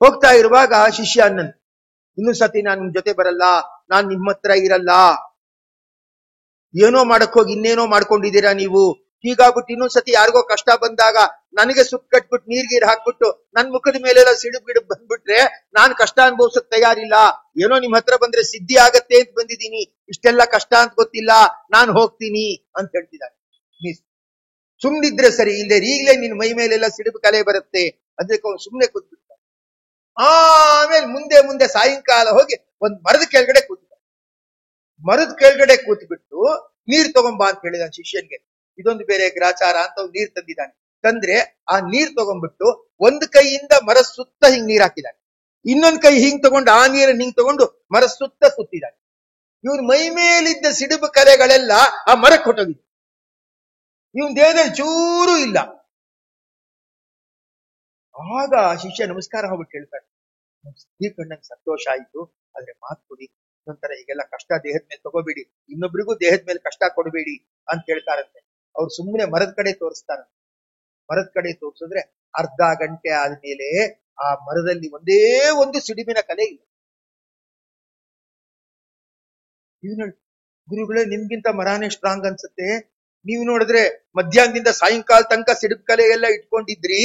ಹೋಗ್ತಾ ಇರುವಾಗ ಶಿಷ್ಯ ಅನ್ನನ್, ಇನ್ನೊಂದ್ ಸತಿ ನಾನ್ ನಿಮ್ ಜೊತೆ ಬರಲ್ಲ, ನಾನ್ ನಿಮ್ಮ ಹತ್ರ ಇರಲ್ಲ, ಏನೋ ಮಾಡಕ್ ಹೋಗಿ ಇನ್ನೇನೋ ಮಾಡ್ಕೊಂಡಿದ್ದೀರಾ ನೀವು, ಹೀಗಾಗ್ಬಿಟ್ಟು ಇನ್ನೊಂದ್ಸತಿ ಯಾರಿಗೋ ಕಷ್ಟ ಬಂದಾಗ ನನಗೆ ಸುತ್ತ ಕಟ್ಬಿಟ್ಟು ನೀರ್ಗೀರ್ ಹಾಕ್ಬಿಟ್ಟು ನನ್ ಮುಖದ ಮೇಲೆಲ್ಲ ಸಿಡುಬ್ ಬಂದ್ಬಿಟ್ರೆ ನಾನ್ ಕಷ್ಟ ಅನುಭವಿಸಕ್ ತಯಾರಿಲ್ಲ, ಏನೋ ನಿಮ್ ಹತ್ರ ಬಂದ್ರೆ ಸಿದ್ಧಿ ಆಗತ್ತೆ ಅಂತ ಬಂದಿದ್ದೀನಿ, ಇಷ್ಟೆಲ್ಲ ಕಷ್ಟ ಅಂತ ಗೊತ್ತಿಲ್ಲ, ನಾನ್ ಹೋಗ್ತೀನಿ ಅಂತ ಹೇಳ್ತಿದ್ದಾರೆ. ಸುಮ್ನಿದ್ರೆ ಸರಿ, ಇಲ್ಲದೆ ಈಗಲೇ ನಿನ್ ಮೈ ಮೇಲೆಲ್ಲ ಸಿಡುಬು ಕಲೆ ಬರುತ್ತೆ, ಅದಕ್ಕೆ ಅವ್ನು ಸುಮ್ನೆ ಕೂತ್ಬಿಡ್ತಾನೆ. ಆಮೇಲೆ ಮುಂದೆ ಸಾಯಂಕಾಲ ಹೋಗಿ ಒಂದ್ ಮರದ ಕೆಳಗಡೆ ಕೂತ್ಬಿಟ್ಟು ನೀರ್ ತಗೊಂಬಾ ಅಂತ ಹೇಳಿದಾನೆ ಶಿಷ್ಯನ್ಗೆ. ಇದೊಂದು ಬೇರೆ ಗ್ರಾಚಾರ ಅಂತ ನೀರ್ ತಂದಿದ್ದಾನೆ. ತಂದ್ರೆ ಆ ನೀರ್ ತಗೊಂಡ್ಬಿಟ್ಟು ಒಂದ್ ಕೈಯಿಂದ ಮರ ಸುತ್ತ ಹಿಂಗ್ ನೀರ್ ಹಾಕಿದ್ದಾನೆ, ಇನ್ನೊಂದ್ ಕೈ ಹಿಂಗ್ ತಗೊಂಡು ಆ ನೀರನ್ನ ಹಿಂಗ್ ತಗೊಂಡು ಮರ ಸುತ್ತ ಸುತ್ತಿದ್ದಾನೆ. ಇವನ್ ಮೈ ಮೇಲಿದ್ದ ಸಿಡುಬು ಕಲೆಗಳೆಲ್ಲ ಆ ಮರಕ್ಕೆ ಹೊಟ್ಟೋಗಿದೆ, ಇವನ್ ದೇಹದಲ್ಲಿ ಚೂರು ಇಲ್ಲ. ಆಗ ಶಿಷ್ಯ ನಮಸ್ಕಾರ ಹೋಗ್ಬಿಟ್ಟು ಹೇಳ್ತಾರೆ, ಈ ಕಣ್ಣಂಗೆ ಸಂತೋಷ ಆಯ್ತು, ಆದ್ರೆ ಮಾತು ಕೊಡಿ, ಒಂಥರ ಈಗೆಲ್ಲ ಕಷ್ಟ ದೇಹದ ಮೇಲೆ ತಗೋಬೇಡಿ, ಇನ್ನೊಬ್ರಿಗೂ ದೇಹದ ಮೇಲೆ ಕಷ್ಟ ಕೊಡಬೇಡಿ ಅಂತ ಹೇಳ್ತಾರಂತೆ. ಅವ್ರು ಸುಮ್ಮನೆ ಮರದ ಕಡೆ ತೋರಿಸ್ತಾರಂತೆ. ಮರದ ಕಡೆ ತೋರಿಸಿದ್ರೆ ಅರ್ಧ ಗಂಟೆ ಆದ್ಮೇಲೆ ಆ ಮರದಲ್ಲಿ ಒಂದೇ ಒಂದು ಸಿಡಿಮಿನ ಕಲೆ ಇಲ್ಲ. ಗುರುಗಳೇ, ನಿಮ್ಗಿಂತ ಮರಾನೇ ಸ್ಟ್ರಾಂಗ್ ಅನ್ಸುತ್ತೆ, ನೀವು ನೋಡಿದ್ರೆ ಮಧ್ಯಾಹ್ನದಿಂದ ಸಾಯಂಕಾಲ ತನಕ ಸಿಡಿಬು ಕಲೆ ಎಲ್ಲ ಇಟ್ಕೊಂಡಿದ್ರಿ,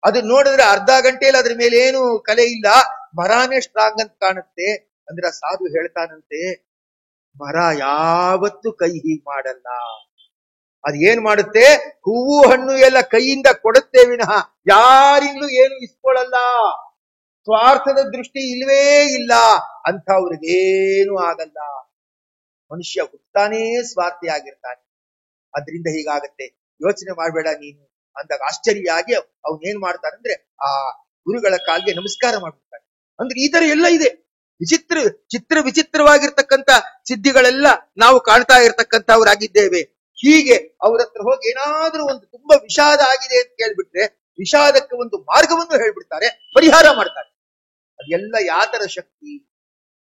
ಅದನ್ನ ನೋಡಿದ್ರೆ ಅರ್ಧ ಗಂಟೆಯಲ್ಲಿ ಅದ್ರ ಮೇಲೆ ಏನು ಕಲೆ ಇಲ್ಲ, ಮರಾನೇ ಸ್ಟ್ರಾಂಗ್ ಅಂತ ಕಾಣುತ್ತೆ ಅಂದ್ರೆ ಆ ಸಾಧು ಹೇಳ್ತಾನಂತೆ, ಮರ ಯಾವತ್ತು ಕೈ ಹೀಗ್ ಮಾಡಲ್ಲ, ಅದ್ ಏನ್ ಮಾಡುತ್ತೆ, ಹೂವು ಹಣ್ಣು ಎಲ್ಲ ಕೈಯಿಂದ ಕೊಡುತ್ತೆ ವಿನಃ ಯಾರಿಂದಲೂ ಏನು ಇಸ್ಕೊಳ್ಳಲ್ಲ, ಸ್ವಾರ್ಥದ ದೃಷ್ಟಿ ಇಲ್ವೇ ಇಲ್ಲ, ಅಂಥವ್ರಿಗೇನು ಆಗಲ್ಲ. ಮನುಷ್ಯ ಹುಟ್ಟಾನೇ ಸ್ವಾರ್ಥಿ ಆಗಿರ್ತಾನೆ, ಅದ್ರಿಂದ ಹೀಗಾಗತ್ತೆ, ಯೋಚನೆ ಮಾಡ್ಬೇಡ ನೀನು ಅಂದಾಗ ಆಶ್ಚರ್ಯ ಆಗಿ ಅವನೇನ್ ಮಾಡ್ತಾನಂದ್ರೆ ಆ ಗುರುಗಳ ಕಾಲ್ಗೆ ನಮಸ್ಕಾರ ಮಾಡ್ಬಿಡ್ತಾನೆ. ಅಂದ್ರೆ ಈ ತರ ಎಲ್ಲ ಇದೆ, ವಿಚಿತ್ರವಾಗಿರ್ತಕ್ಕಂಥ ಸಿದ್ಧಿಗಳೆಲ್ಲ ನಾವು ಕಾಣ್ತಾ ಇರ್ತಕ್ಕಂಥವ್ರಾಗಿದ್ದೇವೆ. ಹೀಗೆ ಅವ್ರ ಹತ್ರ ಹೋಗಿ ಏನಾದ್ರೂ ಒಂದು ತುಂಬಾ ವಿಷಾದ ಆಗಿದೆ ಅಂತ ಕೇಳ್ಬಿಟ್ರೆ ವಿಷಾದಕ್ಕೆ ಒಂದು ಮಾರ್ಗವನ್ನು ಹೇಳ್ಬಿಡ್ತಾರೆ, ಪರಿಹಾರ ಮಾಡ್ತಾರೆ. ಅದೆಲ್ಲ ಯಾತರ ಶಕ್ತಿ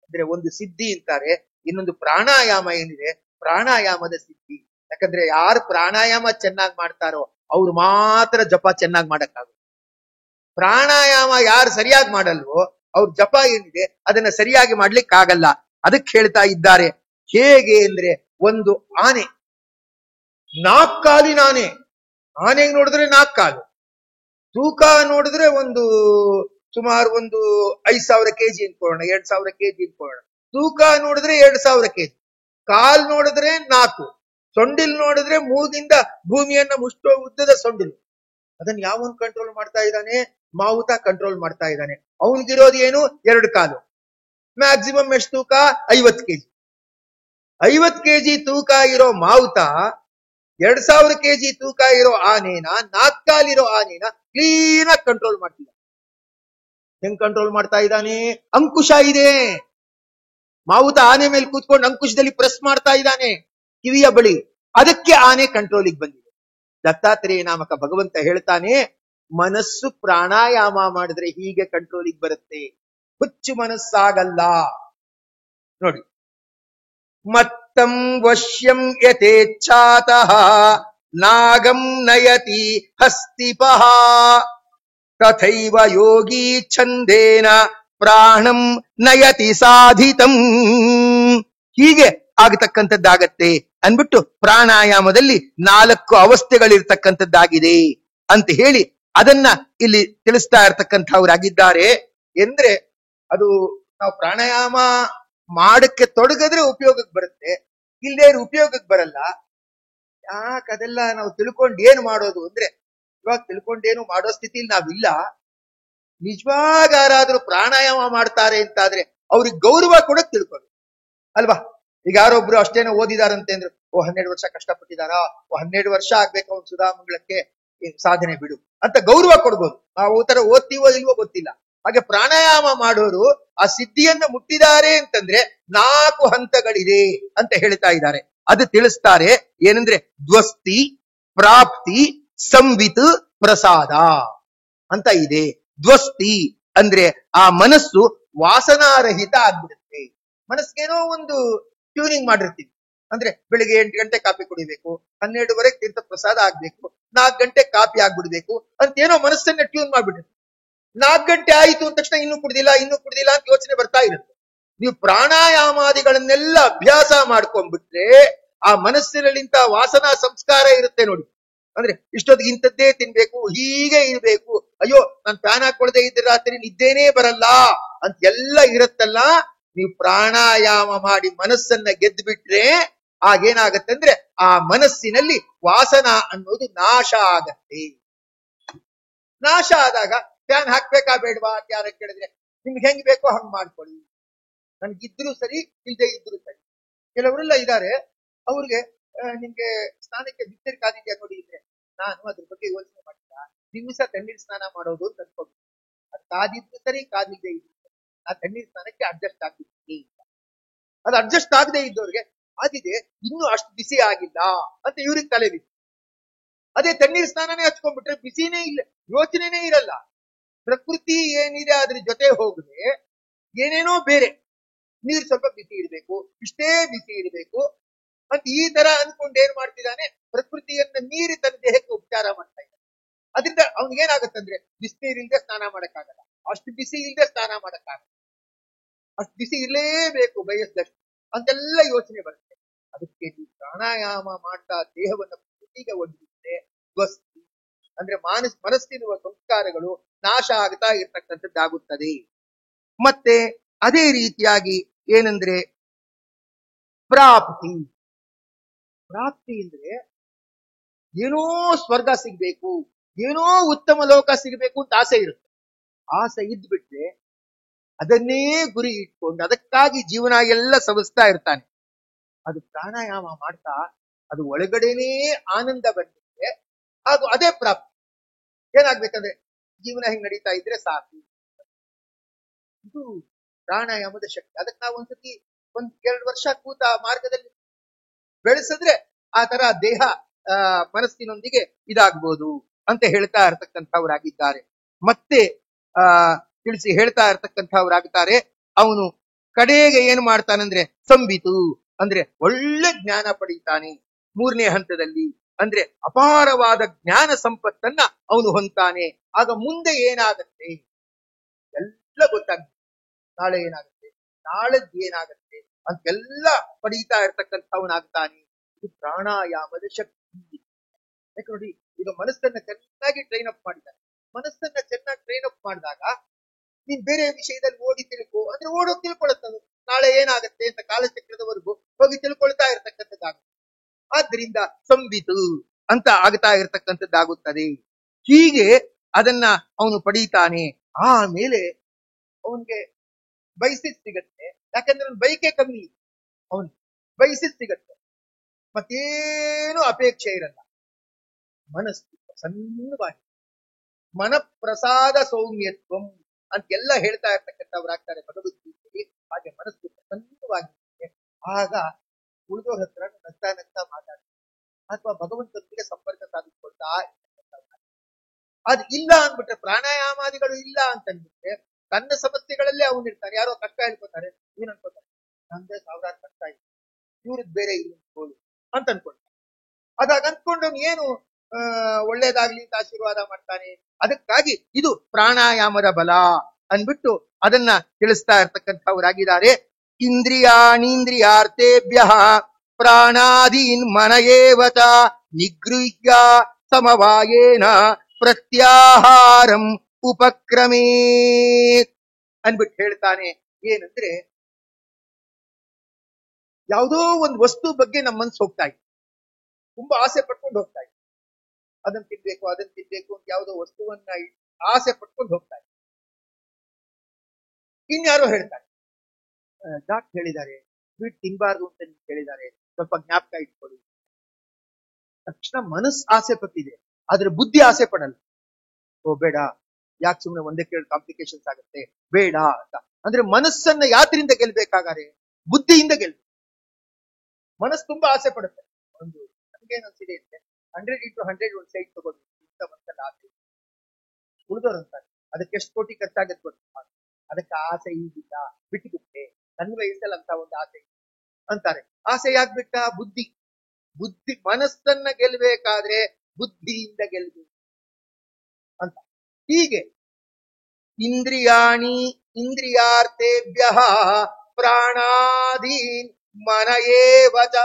ಅಂದ್ರೆ ಒಂದು ಸಿದ್ಧಿ ಅಂತಾರೆ, ಇನ್ನೊಂದು ಪ್ರಾಣಾಯಾಮ ಏನಿದೆ, ಪ್ರಾಣಾಯಾಮದ ಸಿದ್ಧಿ. ಯಾಕಂದ್ರೆ ಯಾರು ಪ್ರಾಣಾಯಾಮ ಚೆನ್ನಾಗಿ ಮಾಡ್ತಾರೋ ಅವ್ರು ಮಾತ್ರ ಜಪ ಚೆನ್ನಾಗಿ ಮಾಡಕ್ಕಾಗುತ್ತೆ. ಪ್ರಾಣಾಯಾಮ ಯಾರು ಸರಿಯಾಗಿ ಮಾಡಲ್ವೋ ಅವ್ರ ಜಪ ಏನಿದೆ ಅದನ್ನ ಸರಿಯಾಗಿ ಮಾಡ್ಲಿಕ್ಕಾಗಲ್ಲ. ಅದಕ್ಕೆ ಹೇಳ್ತಾ ಇದ್ದಾರೆ, ಹೇಗೆ ಅಂದ್ರೆ ಒಂದು ಆನೆ, ನಾಲ್ಕಾಲಿನ ಆನೆ, ಆನೆಗೆ ನೋಡಿದ್ರೆ 4 ಕಾಲು, ತೂಕ ನೋಡಿದ್ರೆ ಸುಮಾರು 5,000 ಕೆಜಿ ಅನ್ಕೊಳ್ಳೋಣ, 2,000 ಕೆಜಿ ಅನ್ಕೊಳ್ಳೋಣ. ತೂಕ ನೋಡಿದ್ರೆ 2,000 ಕೆಜಿ, ಕಾಲ್ ನೋಡಿದ್ರೆ 4, ಸೊಂಡಿಲ್ ನೋಡಿದ್ರೆ ಮೂಗಿಂದ ಭೂಮಿಯನ್ನ ಮುಷ್ಟೋ ಉದ್ದದ ಸೊಂಡಿಲು. ಅದನ್ನ ಯಾವನ್ ಕಂಟ್ರೋಲ್ ಮಾಡ್ತಾ ಇದ್ದಾನೆ? ಮಾವುತ ಕಂಟ್ರೋಲ್ ಮಾಡ್ತಾ ಇದ್ದಾನೆ. ಅವನ್ಗಿರೋದು ಏನು? 2 ಕಾಲು. ಮ್ಯಾಕ್ಸಿಮಮ್ ಎಷ್ಟು ತೂಕ? 50 ಕೆಜಿ. 50 ಕೆಜಿ ತೂಕ ಇರೋ ಮಾವುತ 2,000 ಕೆಜಿ ತೂಕ ಇರೋ ಆನೇನ, 4 ಕಾಲಿರೋ ಆನೇನ ಕ್ಲೀನ್ ಆಗಿ ಕಂಟ್ರೋಲ್ ಮಾಡ್ತಿದ್ದಾನೆ. ಹೆಂಗ್ ಕಂಟ್ರೋಲ್ ಮಾಡ್ತಾ ಇದ್ದಾನೆ? ಅಂಕುಶ ಇದೆ. ಮಾವುತ ಆನೆ ಮೇಲೆ ಕೂತ್ಕೊಂಡು ಅಂಕುಶದಲ್ಲಿ ಪ್ರೆಸ್ ಮಾಡ್ತಾ ಇದ್ದಾನೆ ಕಿವಿಯ ಬಳಿ. ಅದಕ್ಕೆ ಆನೆ ಕಂಟ್ರೋಲಿಗೆ ಬಂದಿದೆ. ದತ್ತಾತ್ರೇಯ ನಾಮಕ ಭಗವಂತ ಹೇಳ್ತಾನೆ, ಮನಸ್ಸು ಪ್ರಾಣಾಯಾಮ ಮಾಡಿದ್ರೆ ಹೀಗೆ ಕಂಟ್ರೋಲಿಗೆ ಬರುತ್ತೆ, ಹುಚ್ಚು ಮನಸ್ಸಾಗಲ್ಲ. ನೋಡಿ, ಮತ್ತಂ ವಶ್ಯಂ ಯಥೇಚ್ಛಾತಃ ನಾಗಂ ನಯತಿ ಹಸ್ತಿಪಃ ತಥೈವ ಯೋಗಿ ಛಂದೇನ ಪ್ರಾಣಂ ನಯತಿ ಸಾಧಿತಂ. ಹೀಗೆ ಆಗತಕ್ಕಂಥದ್ದಾಗತ್ತೆ ಅನ್ಬಿಟ್ಟು ಪ್ರಾಣಾಯಾಮದಲ್ಲಿ 4 ಅವಸ್ಥೆಗಳಿರ್ತಕ್ಕಂಥದ್ದಾಗಿದೆ ಅಂತ ಹೇಳಿ ಅದನ್ನ ಇಲ್ಲಿ ತಿಳಿಸ್ತಾ ಇರ್ತಕ್ಕಂಥವ್ರಾಗಿದ್ದಾರೆ. ಎಂದ್ರೆ ಅದು ನಾವು ಪ್ರಾಣಾಯಾಮ ಮಾಡಕ್ಕೆ ತೊಡಗಿದ್ರೆ ಉಪಯೋಗಕ್ಕೆ ಬರುತ್ತೆ, ಇಲ್ಲೇ ಉಪಯೋಗಕ್ಕೆ ಬರಲ್ಲ. ಯಾಕೆ ಅದೆಲ್ಲ ನಾವು ತಿಳ್ಕೊಂಡು ಏನು ಮಾಡೋದು ಅಂದ್ರೆ, ಇವಾಗ ತಿಳ್ಕೊಂಡೇನು ಮಾಡೋ ಸ್ಥಿತಿಲಿ ನಾವಿಲ್ಲ. ನಿಜವಾಗ ಯಾರಾದ್ರೂ ಪ್ರಾಣಾಯಾಮ ಮಾಡ್ತಾರೆ ಅಂತಾದ್ರೆ ಅವ್ರಿಗೆ ಗೌರವ ಕೊಡಕ್ ತಿಳ್ಕೊಂಡು ಅಲ್ವಾ. ಈಗ ಯಾರೊಬ್ರು ಅಷ್ಟೇನೋ ಓದಿದಾರಂತೆ ಅಂದ್ರೆ, 12 ವರ್ಷ ಕಷ್ಟಪಟ್ಟಿದಾರ, 12 ವರ್ಷ ಆಗ್ಬೇಕು ಅವ್ನು ಸುಧಾಮಂಗಳಕ್ಕೆ ಸಾಧನೆ ಬಿಡು ಅಂತ ಗೌರವ ಕೊಡ್ಬೋದು. ನಾವು ತರ ಓದ್ತೀವೋ ಇಲ್ವೋ ಗೊತ್ತಿಲ್ಲ. ಹಾಗೆ ಪ್ರಾಣಾಯಾಮ ಮಾಡೋರು ಆ ಸಿದ್ಧಿಯನ್ನ ಮುಟ್ಟಿದ್ದಾರೆ ಅಂತಂದ್ರೆ 4 ಹಂತಗಳಿದೆ ಅಂತ ಹೇಳ್ತಾ ಇದ್ದಾರೆ. ಅದು ತಿಳಿಸ್ತಾರೆ. ಏನಂದ್ರೆ ದ್ವಸ್ತಿ, ಪ್ರಾಪ್ತಿ, ಸಂವಿತ್, ಪ್ರಸಾದ ಅಂತ ಇದೆ. ದ್ವಸ್ತಿ ಅಂದ್ರೆ ಆ ಮನಸ್ಸು ವಾಸನಾರಹಿತ ಆಗ್ಬಿಡುತ್ತೆ. ಮನಸ್ಸಿಗೇನೋ ಒಂದು ಟ್ಯೂನಿಂಗ್ ಮಾಡಿರ್ತೀವಿ. ಅಂದ್ರೆ ಬೆಳಿಗ್ಗೆ 8 ಗಂಟೆ ಕಾಫಿ ಕುಡಿಬೇಕು, 12ವರೆಗೆ ತೀರ್ಥ ಪ್ರಸಾದ ಆಗ್ಬೇಕು, 4 ಗಂಟೆ ಕಾಫಿ ಆಗ್ಬಿಡ್ಬೇಕು ಅಂತ ಏನೋ ಮನಸ್ಸನ್ನ ಟ್ಯೂನ್ ಮಾಡ್ಬಿಟ್ಟಿರ್ತೀವಿ. 4 ಗಂಟೆ ಆಯಿತು ಅಂದ ತಕ್ಷಣ ಇನ್ನೂ ಕುಡ್ದಿಲ್ಲ ಅಂತ ಯೋಚನೆ ಬರ್ತಾ ಇರುತ್ತೆ. ನೀವು ಪ್ರಾಣಾಯಾಮಾದಿಗಳನ್ನೆಲ್ಲ ಅಭ್ಯಾಸ ಮಾಡ್ಕೊಂಡ್ಬಿಟ್ರೆ ಆ ಮನಸ್ಸಿನಲ್ಲಿಂತ ವಾಸನಾ ಸಂಸ್ಕಾರ ಇರುತ್ತೆ ನೋಡಿ. ಅಂದ್ರೆ ಇಷ್ಟೊತ್ತಿಗೆ ಇಂಥದ್ದೇ ತಿನ್ಬೇಕು, ಹೀಗೆ ಇರ್ಬೇಕು, ಅಯ್ಯೋ ನಾನು ಫ್ಯಾನ್ ಹಾಕೊಳ್ದೆ ಇದ್ರೆ ರಾತ್ರಿ ನಿದ್ದೇನೇ ಬರಲ್ಲ ಅಂತ ಎಲ್ಲ ಇರುತ್ತಲ್ಲ. ನೀವು ಪ್ರಾಣಾಯಾಮ ಮಾಡಿ ಮನಸ್ಸನ್ನ ಗೆದ್ದು ಬಿಟ್ರೆ ಆಗೇನಾಗತ್ತೆ ಅಂದ್ರೆ ಆ ಮನಸ್ಸಿನಲ್ಲಿ ವಾಸನಾ ಅನ್ನೋದು ನಾಶ ಆಗತ್ತೆ. ನಾಶ ಆದಾಗ ಫ್ಯಾನ್ ಹಾಕ್ಬೇಕಾ ಬೇಡವಾ ಅಂತ ಯಾರ ಕೇಳಿದ್ರೆ, ನಿಮ್ಗೆ ಹೆಂಗ್ ಬೇಕೋ ಹಂಗ್ ಮಾಡ್ಕೊಳ್ಳಿ, ನನ್ಗಿದ್ರು ಸರಿ ಇಲ್ದೇ ಇದ್ರು ಸರಿ. ಕೆಲವರೆಲ್ಲ ಇದ್ದಾರೆ, ಅವ್ರಿಗೆ ನಿಮ್ಗೆ ಸ್ನಾನಕ್ಕೆ ಬಿಸಿರು ಕಾದಿದ್ಯಾ ನೋಡಿ ಇದ್ರೆ, ನಾನು ಅದ್ರ ಬಗ್ಗೆ ಯೋಚನೆ ಮಾಡಿಲ್ಲ, ನಿಮ್ಮಿಸ ತಣ್ಣೀರ್ ಸ್ನಾನ ಮಾಡೋದು ಅಂತ ಅನ್ಕೊಂಡು, ಅದು ಕಾದಿದ್ರು ಸರಿ ಕಾದಿದ್ದೇ ಇದ್ರು ಸರಿ, ಆ ತಣ್ಣೀರ್ ಸ್ನಾನಕ್ಕೆ ಅಡ್ಜಸ್ಟ್ ಆಗ್ಬಿಡ್ತೀನಿ. ಅದು ಅಡ್ಜಸ್ಟ್ ಆಗದೆ ಇದ್ದವ್ರಿಗೆ ಆದಿದೆ, ಇನ್ನೂ ಅಷ್ಟು ಬಿಸಿ ಆಗಿಲ್ಲ ಅಂತ ಇವ್ರಿಗೆ ತಲೆ ಬಿಸಿ. ಅದೇ ತಣ್ಣೀರ್ ಸ್ನಾನನೇ ಹಚ್ಕೊಂಡ್ಬಿಟ್ರೆ ಬಿಸಿನೇ ಇಲ್ಲ, ಯೋಚನೆನೇ ಇರಲ್ಲ. ಪ್ರಕೃತಿ ಏನಿದೆ ಅದ್ರ ಜೊತೆ ಹೋಗದೆ ಏನೇನೋ ಬೇರೆ, ನೀರು ಸ್ವಲ್ಪ ಬಿಸಿ ಇಡಬೇಕು, ಇಷ್ಟೇ ಬಿಸಿ ಇಡಬೇಕು ಅಂತ ಈ ತರ ಅನ್ಕೊಂಡು ಏನ್ ಮಾಡ್ತಿದ್ದಾನೆ, ಪ್ರಕೃತಿಯನ್ನ ಮೀರಿ ತನ್ನ ದೇಹಕ್ಕೆ ಉಪಚಾರ ಮಾಡ್ತಾ ಇದ್ದಾನೆ. ಅದರಿಂದ ಅವ್ನಿಗೇನಾಗತ್ತಂದ್ರೆ ಬಿಸಿನೀರಿಲ್ದೆ ಸ್ನಾನ ಮಾಡಕ್ಕಾಗಲ್ಲ, ಅಷ್ಟು ಬಿಸಿ ಇಲ್ದೆ ಸ್ನಾನ ಮಾಡಕ್ಕಾಗಲ್ಲ, ಅಷ್ಟು ಬಿಸಿ ಇರಲೇಬೇಕು ಬಯಸ್ದಷ್ಟು ಅಂತೆಲ್ಲ ಯೋಚನೆ ಬರುತ್ತೆ. ಅದಕ್ಕೆ ಪ್ರಾಣಾಯಾಮ ಮಾಡ್ತಾ ದೇಹವನ್ನು ಪ್ರಕೃತಿಗೆ ಒಡ್ಡಿದ್ರೆ ದ್ವಸ್ತಿ ಅಂದ್ರೆ ಮನಸ್ಸಿರುವ ಸಂಸ್ಕಾರಗಳು ನಾಶ ಆಗ್ತಾ ಇರ್ತಕ್ಕಂಥದ್ದಾಗುತ್ತದೆ. ಮತ್ತೆ ಅದೇ ರೀತಿಯಾಗಿ ಏನಂದ್ರೆ ಪ್ರಾಪ್ತಿ. ಪ್ರಾಪ್ತಿ ಅಂದ್ರೆ ಏನೋ ಸ್ವರ್ಗ ಸಿಗ್ಬೇಕು, ಏನೋ ಉತ್ತಮ ಲೋಕ ಸಿಗಬೇಕು ಅಂತ ಆಸೆ ಇರುತ್ತೆ. ಆಸೆ ಇದ್ಬಿಟ್ರೆ ಅದನ್ನೇ ಗುರಿ ಇಟ್ಕೊಂಡು ಅದಕ್ಕಾಗಿ ಜೀವನ ಎಲ್ಲ ಸವಿಸ್ತಾ ಇರ್ತಾನೆ. ಅದು ಪ್ರಾಣಾಯಾಮ ಮಾಡ್ತಾ ಅದು ಒಳಗಡೆನೇ ಆನಂದ ಬಂದಿದ್ರೆ ಅದು ಅದೇ ಪ್ರಾಪ್ತಿ. ಏನಾಗ್ಬೇಕಂದ್ರೆ ಜೀವನ ಹೆಂಗ್ ನಡೀತಾ ಇದ್ರೆ ಸಾಕು. ಇದು ಪ್ರಾಣಾಯಾಮದ ಶಕ್ತಿ. ಅದಕ್ಕೆ ನಾವು ಒಂದ್ಸತಿ 1-2 ವರ್ಷ ಕೂತ ಮಾರ್ಗದಲ್ಲಿ ಬೆಳೆಸಿದ್ರೆ ಆ ತರ ದೇಹ ಮನಸ್ಸಿನೊಂದಿಗೆ ಇದಾಗ್ಬೋದು ಅಂತ ಹೇಳ್ತಾ ಇರ್ತಕ್ಕಂಥವ್ರಾಗಿದ್ದಾರೆ. ಮತ್ತೆ ತಿಳಿಸಿ ಹೇಳ್ತಾ ಇರ್ತಕ್ಕಂಥವ್ರಾಗ್ತಾರೆ, ಅವನು ಕಡೆಗೆ ಏನ್ ಮಾಡ್ತಾನಂದ್ರೆ ಸಂಬಿತು ಅಂದ್ರೆ ಒಳ್ಳೆ ಜ್ಞಾನ ಪಡೀತಾನೆ. 3ನೇ ಹಂತದಲ್ಲಿ ಅಂದ್ರೆ ಅಪಾರವಾದ ಜ್ಞಾನ ಸಂಪತ್ತನ್ನ ಅವನು ಹೊಂತಾನೆ. ಆಗ ಮುಂದೆ ಏನಾಗತ್ತೆ ಎಲ್ಲ ಗೊತ್ತಾಗ್ತದೆ. ನಾಳೆ ಏನಾಗುತ್ತೆ, ನಾಳೆದ್ ಏನಾಗತ್ತೆ ಅಂತೆಲ್ಲ ಪಡೀತಾ ಇರ್ತಕ್ಕಂಥವನಾಗ್ತಾನೆ. ಇದು ಪ್ರಾಣಾಯಾಮದ ಶಕ್ತಿ. ಯಾಕೆ ನೋಡಿ, ಈಗ ಮನಸ್ಸನ್ನ ಚೆನ್ನಾಗಿ ಟ್ರೈನ್ ಅಪ್ ಮಾಡಿದ್ದಾನೆ. ಮನಸ್ಸನ್ನ ಚೆನ್ನಾಗಿ ಟ್ರೈನ್ ಅಪ್ ಮಾಡಿದಾಗ ನೀನ್ ಬೇರೆ ವಿಷಯದಲ್ಲಿ ಓಡಿ ತಿಳ್ಕೊ ಅಂದ್ರೆ ಓಡೋಗಿ ತಿಳ್ಕೊಳತ್ತದು. ನಾಳೆ ಏನಾಗತ್ತೆ ಅಂತ ಕಾಲಚಕ್ರದವರೆಗೂ ಹೋಗಿ ತಿಳ್ಕೊಳ್ತಾ ಇರ್ತಕ್ಕಂಥದ್ದಾಗುತ್ತೆ. ಆದ್ರಿಂದ ಸಂಬಿತು ಅಂತ ಆಗ್ತಾ ಇರ್ತಕ್ಕಂಥದ್ದಾಗುತ್ತದೆ. ಹೀಗೆ ಅದನ್ನ ಅವನು ಪಡೀತಾನೆ. ಆಮೇಲೆ ಅವನ್ಗೆ ಬಯಸಿದ್ ಸಿಗತ್ತೆ. ಯಾಕಂದ್ರೆ ಅವನ್ ಬೈಕೆ ಕಮ್ಮಿ, ಅವನು ಬಯಸಿದ್ ಸಿಗತ್ತೆ, ಮತ್ತೇನು ಅಪೇಕ್ಷೆ ಇರಲ್ಲ. ಮನಸ್ಸು ಪ್ರಸನ್ನವಾಗಿ ಮನಪ್ರಸಾದ ಸೌಮ್ಯತ್ವಂ ಅಂತೆಲ್ಲ ಹೇಳ್ತಾ ಇರ್ತಕ್ಕಂಥವ್ರಾಗ್ತಾರೆ ಭಗವದ್ಗೀತೆಯಲ್ಲಿ. ಹಾಗೆ ಮನಸ್ಸು ಪ್ರಸನ್ನವಾಗಿರುತ್ತೆ. ಆಗ ಉಳಿದೋರ ಹತ್ರ ನಗ್ತಾ ಮಾತಾಡ್ತಾರೆ ಅಥವಾ ಭಗವಂತನಿಗೆ ಸಂಪರ್ಕ ಸಾಧಿಸ್ಕೊಳ್ತಾ ಇರ್ತಕ್ಕಂಥ. ಅದು ಇಲ್ಲ ಅಂದ್ಬಿಟ್ರೆ, ಪ್ರಾಣಾಯಾಮಾದಿಗಳು ಇಲ್ಲ ಅಂತಂದ್ಬಿಟ್ರೆ ತನ್ನ ಸಮಸ್ಯೆಗಳಲ್ಲೇ ಅವನಿರ್ತಾನೆ. ಯಾರೋ ಕಷ್ಟ ಹೇಳ್ಕೊತಾರೆ, ಏನ್ ಅನ್ಕೋತಾರೆ, ನಂದೇ ಸಾವಿರಾರು ಕಷ್ಟ ಇದೆ, ಇವ್ರದ್ ಬೇರೆ ಇಲ್ಲ ಅಂತ ಅನ್ಕೊಳ್ತಾರೆ. ಅದಾಗ ಅನ್ಕೊಂಡು ಏನು ಒಳ್ಳೇದಾಗ್ಲಿ ಅಂತ ಆಶೀರ್ವಾದ ಮಾಡ್ತಾನೆ. ಅದಕ್ಕಾಗಿ ಇದು ಪ್ರಾಣಾಯಾಮದ ಬಲ ಅನ್ಬಿಟ್ಟು ಅದನ್ನ ತಿಳಿಸ್ತಾ ಇರ್ತಕ್ಕಂಥವರಾಗಿದ್ದಾರೆ. ಇಂದ್ರಿಯಾಣೀಂದ್ರಿಯಾರ್ಥೇಭ್ಯ ಪ್ರಾಣಾದೀನ್ ಮನಯೇವಚ ನಿಗೃಹ್ಯ ಸಮವಾಯೇನ ಪ್ರತ್ಯಾಹಾರಂ ಉಪಕ್ರಮೇ ಅನ್ಬಿಟ್ಟು ಹೇಳ್ತಾನೆ. ಏನಂದ್ರೆ, ಯಾವುದೋ ಒಂದು ವಸ್ತು ಬಗ್ಗೆ ನಮ್ಮ ಮನ್ಸು ಹೋಗ್ತಾ ಇದೆ, ತುಂಬಾ ಆಸೆ ಪಟ್ಕೊಂಡು ಹೋಗ್ತಾ ಇದೆ. ಅದನ್ನ ತಿನ್ಬೇಕು ಅಂತ ಯಾವುದೋ ವಸ್ತುವನ್ನ ಆಸೆ ಪಟ್ಕೊಂಡು ಹೋಗ್ತಾ ಇದೆ. ಇನ್ಯಾರೋ ಹೇಳ್ತಾರೆ, ಡಾಕ್ಟರ್ ಹೇಳಿದ್ದಾರೆ ಸ್ವೀಟ್ ತಿನ್ಬಾರ್ದು ಅಂತ ಹೇಳಿದ್ದಾರೆ, ಸ್ವಲ್ಪ ಜ್ಞಾಪಕ ಇಟ್ಕೊಳ್ಳಿ. ತಕ್ಷಣ ಮನಸ್ಸು ಆಸೆ ಪಟ್ಟಿದೆ, ಆದ್ರೆ ಬುದ್ಧಿ ಆಸೆ ಪಡಲ್ಲ. ಓ ಬೇಡ, ಯಾಕೆ ಸುಮ್ಮನೆ ಒಂದೇ ಕೇಳಿ ಕಾಂಪ್ಲಿಕೇಶನ್ಸ್ ಆಗುತ್ತೆ, ಬೇಡ ಅಂತ. ಅಂದ್ರೆ ಮನಸ್ಸನ್ನ ಯಾತ್ರಿಂದ ಗೆಲ್ಬೇಕಾಗಾರೆ ಬುದ್ಧಿಯಿಂದ ಗೆಲ್ಬೇಕು. ಮನಸ್ಸು ತುಂಬಾ ಆಸೆ ಪಡುತ್ತೆ. ಒಂದು ನಮ್ಗೇನ್ ಅನ್ಸಿದೆ ಅಂದ್ರೆ 100x100 ಒಂದು ಸೈಟ್ ತಗೊಂಡು ಇಂಥ ಒಂದ್ಸಲ ಆಸೆ ಉಳಿದೋರು ಅಂತಾರೆ, ಅದಕ್ಕೆ ಎಷ್ಟು ಕೋಟಿ ಖರ್ಚಾಗತ್ತೆ ಗೊತ್ತಾ, ಅದಕ್ಕೆ ಆಸೆ ಈಗಿಲ್ಲ, ಬಿಟ್ಟುಬಿಟ್ಟೆ, ನನ್ನ ವಯಸ್ಸಲ್ಲಿ ಅಂತ ಒಂದು ಆಸೆ ಅಂತಾರೆ. ಆಸೆ ಯಾಕೆ ಬಿಟ್ಟ? ಬುದ್ಧಿ ಮನಸ್ಸನ್ನ ಗೆಲ್ಬೇಕಾದ್ರೆ ಬುದ್ಧಿಯಿಂದ ಗೆಲ್ಬೇಕು ಅಂತ. ಹೀಗೆ ಇಂದ್ರಿಯಾಣಿ ಇಂದ್ರಿಯಾರ್ಥೇಭ್ಯ ಪ್ರಾಣಾದೀನ್ ಮನಯೇವಚ.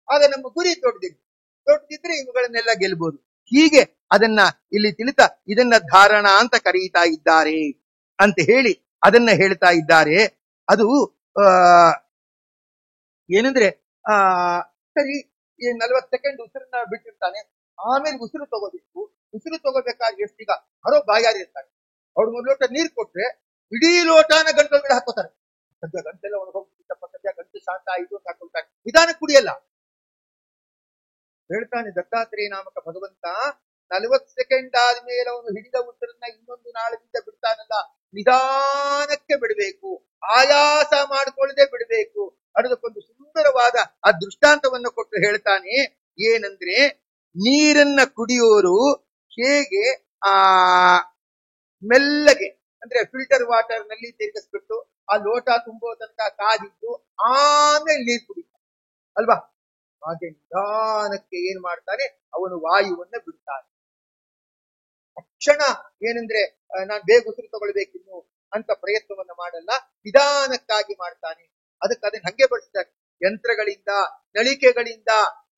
ಆಗ ನಮ್ಮ ಗುರಿ ದೊಡ್ಡದಿದ್ರೆ ಇವುಗಳನ್ನೆಲ್ಲ ಗೆಲ್ಬಹುದು. ಹೀಗೆ ಅದನ್ನ ಇಲ್ಲಿ ತಿಳಿತಾ ಇದನ್ನ ಧಾರಣ ಅಂತ ಕರೀತಾ ಇದ್ದಾರೆ ಅಂತ ಹೇಳಿ ಅದನ್ನ ಹೇಳ್ತಾ ಇದ್ದಾರೆ. ಅದು ಏನಂದ್ರೆ ಸರಿ, 40 ಸೆಕೆಂಡ್ ಉಸಿರನ್ನ ಬಿಟ್ಟಿರ್ತಾನೆ, ಆಮೇಲೆ ಉಸಿರು ತಗೋಬೇಕು. ಉಸಿರು ತಗೋಬೇಕಾದ್ರೆ ಎಷ್ಟೀಗ ಯಾರೋ ಬಾಯಾರಿರ್ತಾರೆ, ಅವ್ರು 1 ಲೋಟ ನೀರು ಕೊಟ್ರೆ ಇಡೀ ಲೋಟನ ಗಂಟೆ ಹಾಕೋತಾರೆ. ಸದ್ಯ ಗಂಟೆಲ್ಲ ಹೋಗ್ಬಿಟ್ಟಪ್ಪ, ಸದ್ಯ ಗಂಟೆ ಶಾಂತ ಆಯ್ತು ಅಂತ ಹಾಕೊಳ್ತಾರೆ. ನಿಧಾನ ಕುಡಿಯಲ್ಲ. ಹೇಳ್ತಾನೆ ದತ್ತಾತ್ರೇಯ ನಾಮಕ ಭಗವಂತ, 40 ಸೆಕೆಂಡ್ ಆದ್ಮೇಲೆ ಅವನು ಹಿಡಿದ ಉಸಿರನ್ನ ಇನ್ನೊಂದು ನಾಳದಿಂದ ಬಿಡ್ತಾನಲ್ಲ, ನಿಧಾನಕ್ಕೆ ಬಿಡಬೇಕು, ಆಯಾಸ ಮಾಡ್ಕೊಳ್ಳದೆ ಬಿಡಬೇಕು. ಅದಕ್ಕೊಂದು ಸುಂದರವಾದ ಆ ದೃಷ್ಟಾಂತವನ್ನು ಕೊಟ್ಟು ಹೇಳ್ತಾನೆ. ಏನಂದ್ರೆ, ನೀರನ್ನ ಕುಡಿಯೋರು ಹೇಗೆ ಮೆಲ್ಲಗೆ ಅಂದ್ರೆ ಫಿಲ್ಟರ್ ವಾಟರ್ ನಲ್ಲಿ ತಿರುಗಿಸ್ಬಿಟ್ಟು ಆ ಲೋಟ ತುಂಬೋ ತನಕ ಕಾದಿದ್ದು ಆಮೇಲೆ ನೀರು ಕುಡಿತಾನೆ ಅಲ್ವಾ, ಹಾಗೆ ನಿಧಾನಕ್ಕೆ ಏನ್ ಮಾಡ್ತಾನೆ, ಅವನು ವಾಯುವನ್ನ ಬಿಡ್ತಾನೆ. ತಕ್ಷಣ ಏನಂದ್ರೆ ನಾನ್ ಬೇಗ ಉಸಿರು ತಗೊಳ್ಬೇಕಿನ್ನು ಅಂತ ಪ್ರಯತ್ನವನ್ನ ಮಾಡಲ್ಲ, ನಿಧಾನಕ್ಕಾಗಿ ಮಾಡ್ತಾನೆ. ಅದನ್ನ ಹಂಗೆ ಬಳಸ್ತಾರೆ, ಯಂತ್ರಗಳಿಂದ ನಳಿಕೆಗಳಿಂದ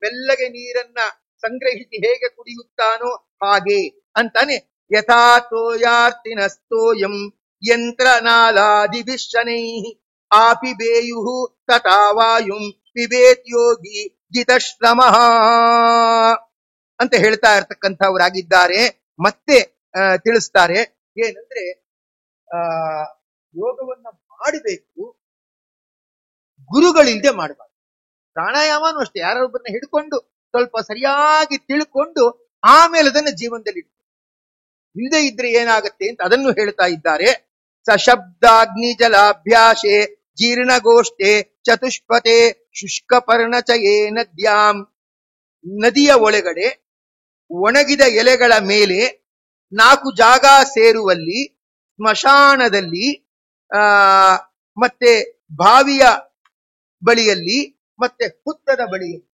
ಮೆಲ್ಲಗೆ ನೀರನ್ನ ಸಂಗ್ರಹಿಸಿ ಹೇಗೆ ಕುಡಿಯುತ್ತಾನೋ ಹಾಗೆ ಅಂತಾನೆ. ಯಥಾ ತೋಯಾರ್ತಿನಸ್ತೋಯಂ ಯಂತ್ರನಾಲಾದಿಭಿಶ್ಶನೈ ಆಪಿಬೇಯು ತಥಾ ವಾಯುಂ ಪಿಬೇತ್ ಯೋಗಿ ಜಿತಶ್ರಮಃ ಅಂತ ಹೇಳ್ತಾ ಇರ್ತಕ್ಕಂಥವರಾಗಿದ್ದಾರೆ. ಮತ್ತೆ ತಿಳಿಸ್ತಾರೆ ಏನಂದ್ರೆ, ಯೋಗವನ್ನ ಮಾಡಬೇಕು, ಗುರುಗಳಿಲ್ಲದೆ ಮಾಡಬಾರ್ದು. ಪ್ರಾಣಾಯಾಮನೂ ಅಷ್ಟೇ, ಯಾರೊಬ್ಬರನ್ನ ಹಿಡ್ಕೊಂಡು ಸ್ವಲ್ಪ ಸರಿಯಾಗಿ ತಿಳ್ಕೊಂಡು ಆಮೇಲೆ ಅದನ್ನ ಜೀವನದಲ್ಲಿ ಇಲ್ಲದೆ ಇದ್ರೆ ಏನಾಗತ್ತೆ ಅಂತ ಅದನ್ನು ಹೇಳ್ತಾ ಇದ್ದಾರೆ. ಸಶಬ್ದಾಗ್ನಿ ಜಲಾಭ್ಯಾಸೆ ಜೀರ್ಣಗೋಷ್ಠೆ ಚತುಷ್ಪತೆ ಶುಷ್ಕ ಪರ್ಣಚಯೇ ನದ್ಯಾಂ. ನದಿಯ ಒಳಗಡೆ ಒಣಗಿದ ಎಲೆಗಳ ಮೇಲೆ 4 ಜಾಗ ಸೇರುವಲ್ಲಿ ಸ್ಮಶಾನದಲ್ಲಿ ಮತ್ತೆ ಬಾವಿಯ ಬಳಿಯಲ್ಲಿ ಮತ್ತೆ ಹುತ್ತದ ಬಳಿಯಲ್ಲಿ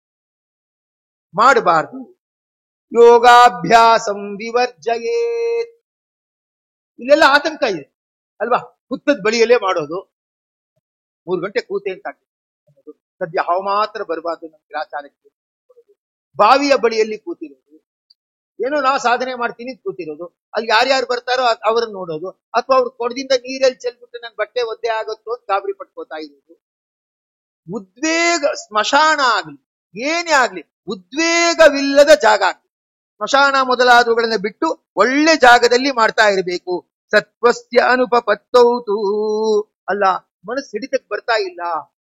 ಮಾಡಬಾರದು. ಯೋಗಾಭ್ಯಾಸಂ ವಿವರ್ಜಯೇತ್. ಇಲ್ಲೆಲ್ಲ ಆತಂಕ ಇದೆ ಅಲ್ವಾ? ಹುತ್ತದ ಬಳಿಯಲ್ಲೇ ಮಾಡೋದು, 3 ಗಂಟೆ ಕೂತೆ ಅಂತ ಸದ್ಯ ಹಾವು ಮಾತ್ರ ಬರಬಾರ್ದು ನಮ್ಮ ಗ್ರಾಚಾರಕ್ಕೆ. ಬಾವಿಯ ಬಳಿಯಲ್ಲಿ ಕೂತಿರೋದು, ಏನೋ ನಾವು ಸಾಧನೆ ಮಾಡ್ತೀನಿ ಕೂತಿರೋದು, ಅಲ್ಲಿ ಯಾರ್ಯಾರು ಬರ್ತಾರೋ ಅವ್ರನ್ನ ನೋಡೋದು, ಅಥವಾ ಅವ್ರು ಕೊಡದಿಂದ ನೀರಲ್ಲಿ ಚೆಲ್ಬಿಟ್ಟು ನನ್ ಬಟ್ಟೆ ಒದ್ದೆ ಆಗುತ್ತೋ ಅಂತ ಗಾಬರಿ ಪಟ್ಕೋತಾ ಇರೋದು. ಉದ್ವೇಗ, ಸ್ಮಶಾನ ಆಗ್ಲಿ ಏನೇ ಆಗ್ಲಿ ಉದ್ವೇಗವಿಲ್ಲದ ಜಾಗ ಆಗ್ಲಿ, ಸ್ಮಶಾನ ಮೊದಲಾದವುಗಳನ್ನ ಬಿಟ್ಟು ಒಳ್ಳೆ ಜಾಗದಲ್ಲಿ ಮಾಡ್ತಾ ಇರಬೇಕು. ಸತ್ವಸ್ಯ ಅನುಪಪತ್ತೌತು. ಅಲ್ಲ, ಮನಸ್ಸು ಹಿಡಿತಕ್ಕೆ ಬರ್ತಾ ಇಲ್ಲ,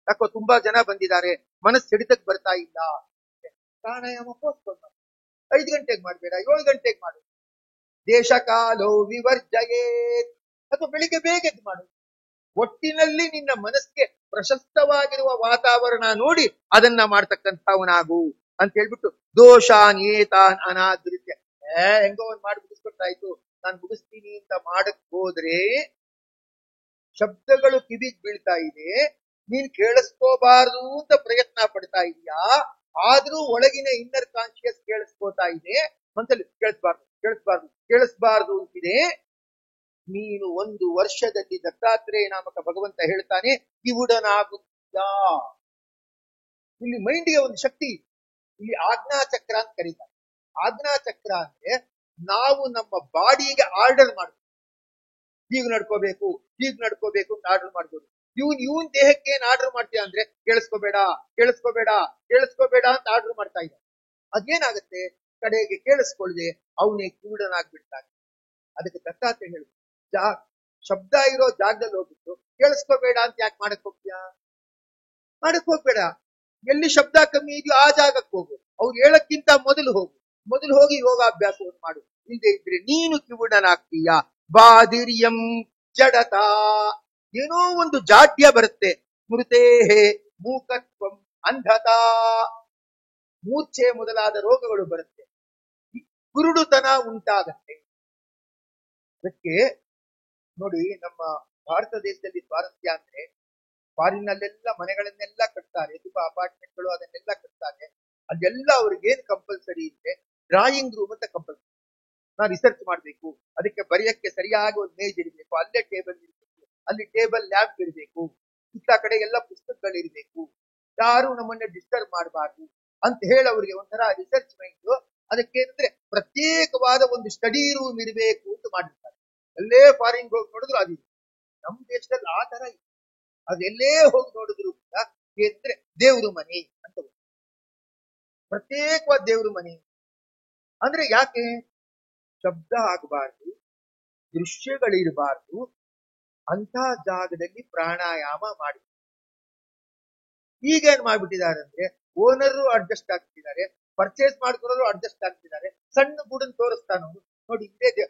ಯಾಕೋ ತುಂಬಾ ಜನ ಬಂದಿದ್ದಾರೆ, ಮನಸ್ಸು ಹಿಡಿತಕ್ಕೆ ಬರ್ತಾ ಇಲ್ಲ, ಪ್ರಾಣಾಯಾಮ ಪೋಸ್ಟ್ಪೋನ್ ಮಾಡಿ, 5 ಗಂಟೆಗೆ ಮಾಡಬೇಡ, 7 ಗಂಟೆಗೆ ಮಾಡು. ದೇಶ ಕಾಲೋ ವಿವರ್ಜಯೇತ್. ಅಥವಾ ಬೆಳಿಗ್ಗೆ ಬೇಗ ಎದ್ದು ಮಾಡು. ಒಟ್ಟಿನಲ್ಲಿ ನಿನ್ನ ಮನಸ್ಸಿಗೆ ಪ್ರಶಸ್ತವಾಗಿರುವ ವಾತಾವರಣ ನೋಡಿ ಅದನ್ನ ಮಾಡ್ತಕ್ಕಂಥವನಾಗು ಅಂತ ಹೇಳ್ಬಿಟ್ಟು ದೋಷಾನ್ ಏತಾನ್ ಅನಾದೃತ್ಯ. ಹೆಂಗೋ ಒಂದ್ ಮಾಡಿ ಮುಗಿಸ್ಕೊಟ್ಟಾಯ್ತು, ನಾನು ಮುಗಿಸ್ತೀನಿ ಅಂತ ಮಾಡಕ್ ಹೋದ್ರೆ ಶಬ್ದಗಳು ಕಿವಿಗ್ ಬೀಳ್ತಾ ಇದೆ, ನೀನ್ ಕೇಳಿಸ್ಕೋಬಾರ್ದು ಅಂತ ಪ್ರಯತ್ನ ಪಡ್ತಾ ಇದೀಯಾ, ಆದ್ರೂ ಒಳಗಿನ ಇನ್ನರ್ ಕಾನ್ಶಿಯಸ್ ಕೇಳಿಸ್ಕೋತಾ ಇದೆ, ಮನಸ್ಸಲ್ಲಿ ಕೇಳಿಸ್ಬಾರ್ದು ಅಂತಿದೆ. ನೀನು 1 ವರ್ಷದಲ್ಲಿ ದತ್ತಾತ್ರೇಯ ನಾಮಕ ಭಗವಂತ ಹೇಳ್ತಾನೆ ಕಿವುಡನಾಗುತ್ತಾ. ಇಲ್ಲಿ ಮೈಂಡ್ಗೆ ಒಂದು ಶಕ್ತಿ, ಇಲ್ಲಿ ಆಜ್ಞಾಚಕ್ರ ಅಂತ ಕರೀತಾರೆ. ಆಜ್ಞಾಚಕ್ರ ಅಂದ್ರೆ ನಾವು ನಮ್ಮ ಬಾಡಿಗೆ ಆರ್ಡರ್ ಮಾಡ್ತೀವಿ, ಹೀಗ್ ನಡ್ಕೋಬೇಕು ಅಂತ ಆರ್ಡರ್ ಮಾಡ್ಬೋದು. ಇವನ್ ದೇಹಕ್ಕೆ ಏನ್ ಆರ್ಡರ್ ಮಾಡ್ತೀಯ ಅಂದ್ರೆ ಕೇಳಿಸ್ಕೋಬೇಡ ಅಂತ ಆರ್ಡರ್ ಮಾಡ್ತಾ ಇದ್ದ. ಅದೇನಾಗುತ್ತೆ, ಕಡೆಗೆ ಕೇಳಿಸ್ಕೊಳ್ಳದೆ ಅವನೇ ಕಿವುಡನಾಗ್ಬಿಡ್ತಾನೆ. ಅದಕ್ಕೆ ದತ್ತಾತ್ರೇಯ ಹೇಳಿದ್ರು, ಶಬ್ದ ಇರೋ ಜಾಗದಲ್ಲಿ ಹೋಗ್ಬಿಟ್ಟು ಕೇಳಿಸ್ಕೋಬೇಡ ಅಂತ ಯಾಕೆ ಮಾಡಕ್ ಹೋಗ್ಬೇಡ. ಎಲ್ಲಿ ಶಬ್ದ ಕಮ್ಮಿ ಇದೆಯೋ ಆ ಜಾಗಕ್ಕೆ ಹೋಗು, ಅವ್ರು ಹೇಳಕ್ಕಿಂತ ಮೊದಲು ಹೋಗಿ ಯೋಗಾಭ್ಯಾಸವನ್ನು ಮಾಡು. ಇಲ್ಲದೆ ಇದ್ರೆ ನೀನು ಕಿವುಡನಾಗ್ತೀಯ. ಬಾದಿರ್ಯಂ ಜಡತಾ, ಏನೋ ಒಂದು ಜಾಡ್ಯ ಬರುತ್ತೆ. ಸ್ಮೃತೇಹೇ ಮೂಕತ್ವಂ ಅಂಧತಾ, ಮೂರ್ಛೆ ಮೊದಲಾದ ರೋಗಗಳು ಬರುತ್ತೆ, ಕುರುಡುತನ ಉಂಟಾಗತ್ತೆ. ಅದಕ್ಕೆ ನೋಡಿ, ನಮ್ಮ ಭಾರತ ದೇಶದಲ್ಲಿ ಸ್ವಾರಸ್ಯ ಅಂದ್ರೆ ಫಾರಿನಲ್ಲೆಲ್ಲ ಮನೆಗಳನ್ನೆಲ್ಲ ಕಟ್ತಾರೆ, ತುಂಬಾ ಅಪಾರ್ಟ್ಮೆಂಟ್ಗಳು ಅದನ್ನೆಲ್ಲ ಕಟ್ತಾರೆ. ಅದೆಲ್ಲ ಅವ್ರಿಗೇನ್ ಕಂಪಲ್ಸರಿ ಇದೆ, ಡ್ರಾಯಿಂಗ್ ರೂಮ್ ಅಂತ ಕಂಪಲ್ಸರಿ. ನಾವು ರಿಸರ್ಚ್ ಮಾಡ್ಬೇಕು, ಅದಕ್ಕೆ ಬರೆಯಕ್ಕೆ ಸರಿಯಾಗಿ ಒಂದು ಮೇಜ್ ಇರಬೇಕು, ಅಲ್ಲೇ ಟೇಬಲ್ ಇರಬೇಕು, ಅಲ್ಲಿ ಟೇಬಲ್ ಲ್ಯಾಂಪ್ ಇರಬೇಕು, ಇತ್ತ ಕಡೆ ಎಲ್ಲ ಪುಸ್ತಕಗಳಿರ್ಬೇಕು, ಯಾರು ನಮ್ಮನ್ನ ಡಿಸ್ಟರ್ಬ್ ಮಾಡಬಾರ್ದು ಅಂತ ಹೇಳಿ ಅವ್ರಿಗೆ ಒಂಥರ ರಿಸರ್ಚ್ ಮೈಂಡ್. ಅದಕ್ಕೇನಂದ್ರೆ ಪ್ರತ್ಯೇಕವಾದ ಒಂದು ಸ್ಟಡಿ ರೂಮ್ ಇರಬೇಕು ಅಂತ ಮಾಡಿರ್ತಾರೆ. ಎಲ್ಲೇ ಫಾರಿನ್ ಹೋಗಿ ನೋಡಿದ್ರು ಅದು. ನಮ್ಮ ದೇಶದಲ್ಲಿ ಆ ತರ ಇದೆ. ಅದೆಲ್ಲೇ ಹೋಗಿ ನೋಡಿದ್ರು ಕೂಡ ಏನಂದ್ರೆ ದೇವ್ರ ಮನೆ ಅಂತ, ಪ್ರತ್ಯೇಕವಾದ ದೇವ್ರ ಮನೆ. ಅಂದ್ರೆ ಯಾಕೆ? ಶಬ್ದ ಆಗಬಾರ್ದು, ದೃಶ್ಯಗಳಿರಬಾರ್ದು, ಅಂತ ಜಾಗದಲ್ಲಿ ಪ್ರಾಣಾಯಾಮ ಮಾಡಿ. ಈಗೇನ್ ಮಾಡ್ಬಿಟ್ಟಿದ್ದಾರೆ ಅಂದ್ರೆ ಓನರು ಅಡ್ಜಸ್ಟ್ ಆಗ್ತಿದ್ದಾರೆ, ಪರ್ಚೇಸ್ ಮಾಡ್ಕೊಳ್ಳೋರು ಅಡ್ಜಸ್ಟ್ ಆಗ್ತಿದ್ದಾರೆ. ಸಣ್ಣ ಗೂಡನ್ ತೋರಿಸ್ತಾನವನು, ನೋಡಿ ಇದೇ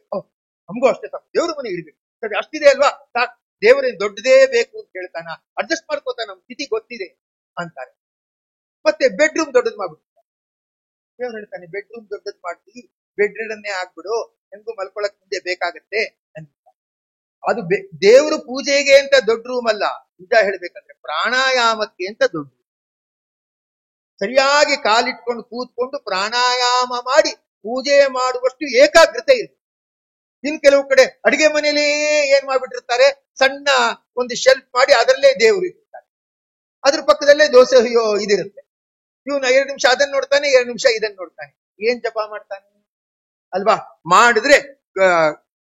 ನಮಗೂ ಅಷ್ಟೇ ಸಾಕು, ದೇವ್ರ ಮನೆ ಇರ್ಬೇಕು, ಸರಿ ಅಷ್ಟಿದೆ ಅಲ್ವಾ ಸಾಕು, ದೇವರೇನು ದೊಡ್ಡದೇ ಬೇಕು ಅಂತ ಹೇಳ್ತಾನ, ಅಡ್ಜಸ್ಟ್ ಮಾಡ್ಕೋತಾನ, ನಮ್ ಸ್ಥಿತಿ ಗೊತ್ತಿದೆ ಅಂತಾರೆ. ಮತ್ತೆ ಬೆಡ್ರೂಮ್ ದೊಡ್ಡದ್ ಮಾಡ್ಬಿಡ್ತಾರೆ. ದೇವ್ರು ಹೇಳ್ತಾನೆ ಬೆಡ್ರೂಮ್ ದೊಡ್ಡದ್ ಮಾಡ್ತೀವಿ, ಬೆಡ್ ರಿಡನ್ನೇ ಆಗ್ಬಿಡು, ಹೆಂಗೂ ಮಲ್ಕೊಳಕ್ ಮುಂದೆ ಬೇಕಾಗತ್ತೆ ಅಂತ. ಅದು ದೇವ್ರ ಪೂಜೆಗೆ ಅಂತ ದೊಡ್ಡ ರೂಮ್ ಅಲ್ಲ, ನಿಜ ಹೇಳ್ಬೇಕಂದ್ರೆ ಪ್ರಾಣಾಯಾಮಕ್ಕೆ ಅಂತ ದೊಡ್ಡ. ಸರಿಯಾಗಿ ಕಾಲಿಟ್ಕೊಂಡು ಕೂತ್ಕೊಂಡು ಪ್ರಾಣಾಯಾಮ ಮಾಡಿ ಪೂಜೆ ಮಾಡುವಷ್ಟು ಏಕಾಗ್ರತೆ ಇದೆ. ಇನ್ ಕೆಲವು ಕಡೆ ಅಡಿಗೆ ಮನೆಯಲ್ಲೇ ಏನ್ ಮಾಡ್ಬಿಟ್ಟಿರ್ತಾರೆ, ಸಣ್ಣ ಒಂದು ಶೆಲ್ಫ್ ಮಾಡಿ ಅದರಲ್ಲೇ ದೇವರು ಇಟ್ಟಿರ್ತಾರೆ, ಅದ್ರ ಪಕ್ಕದಲ್ಲೇ ದೋಸೆ ಇದಿರುತ್ತೆ. ಇವನು 2 ನಿಮಿಷ ಅದನ್ನ ನೋಡ್ತಾನೆ, 2 ನಿಮಿಷ ಇದನ್ನ ನೋಡ್ತಾನೆ, ಏನ್ ಜಪ ಮಾಡ್ತಾನೆ ಅಲ್ವಾ? ಮಾಡಿದ್ರೆ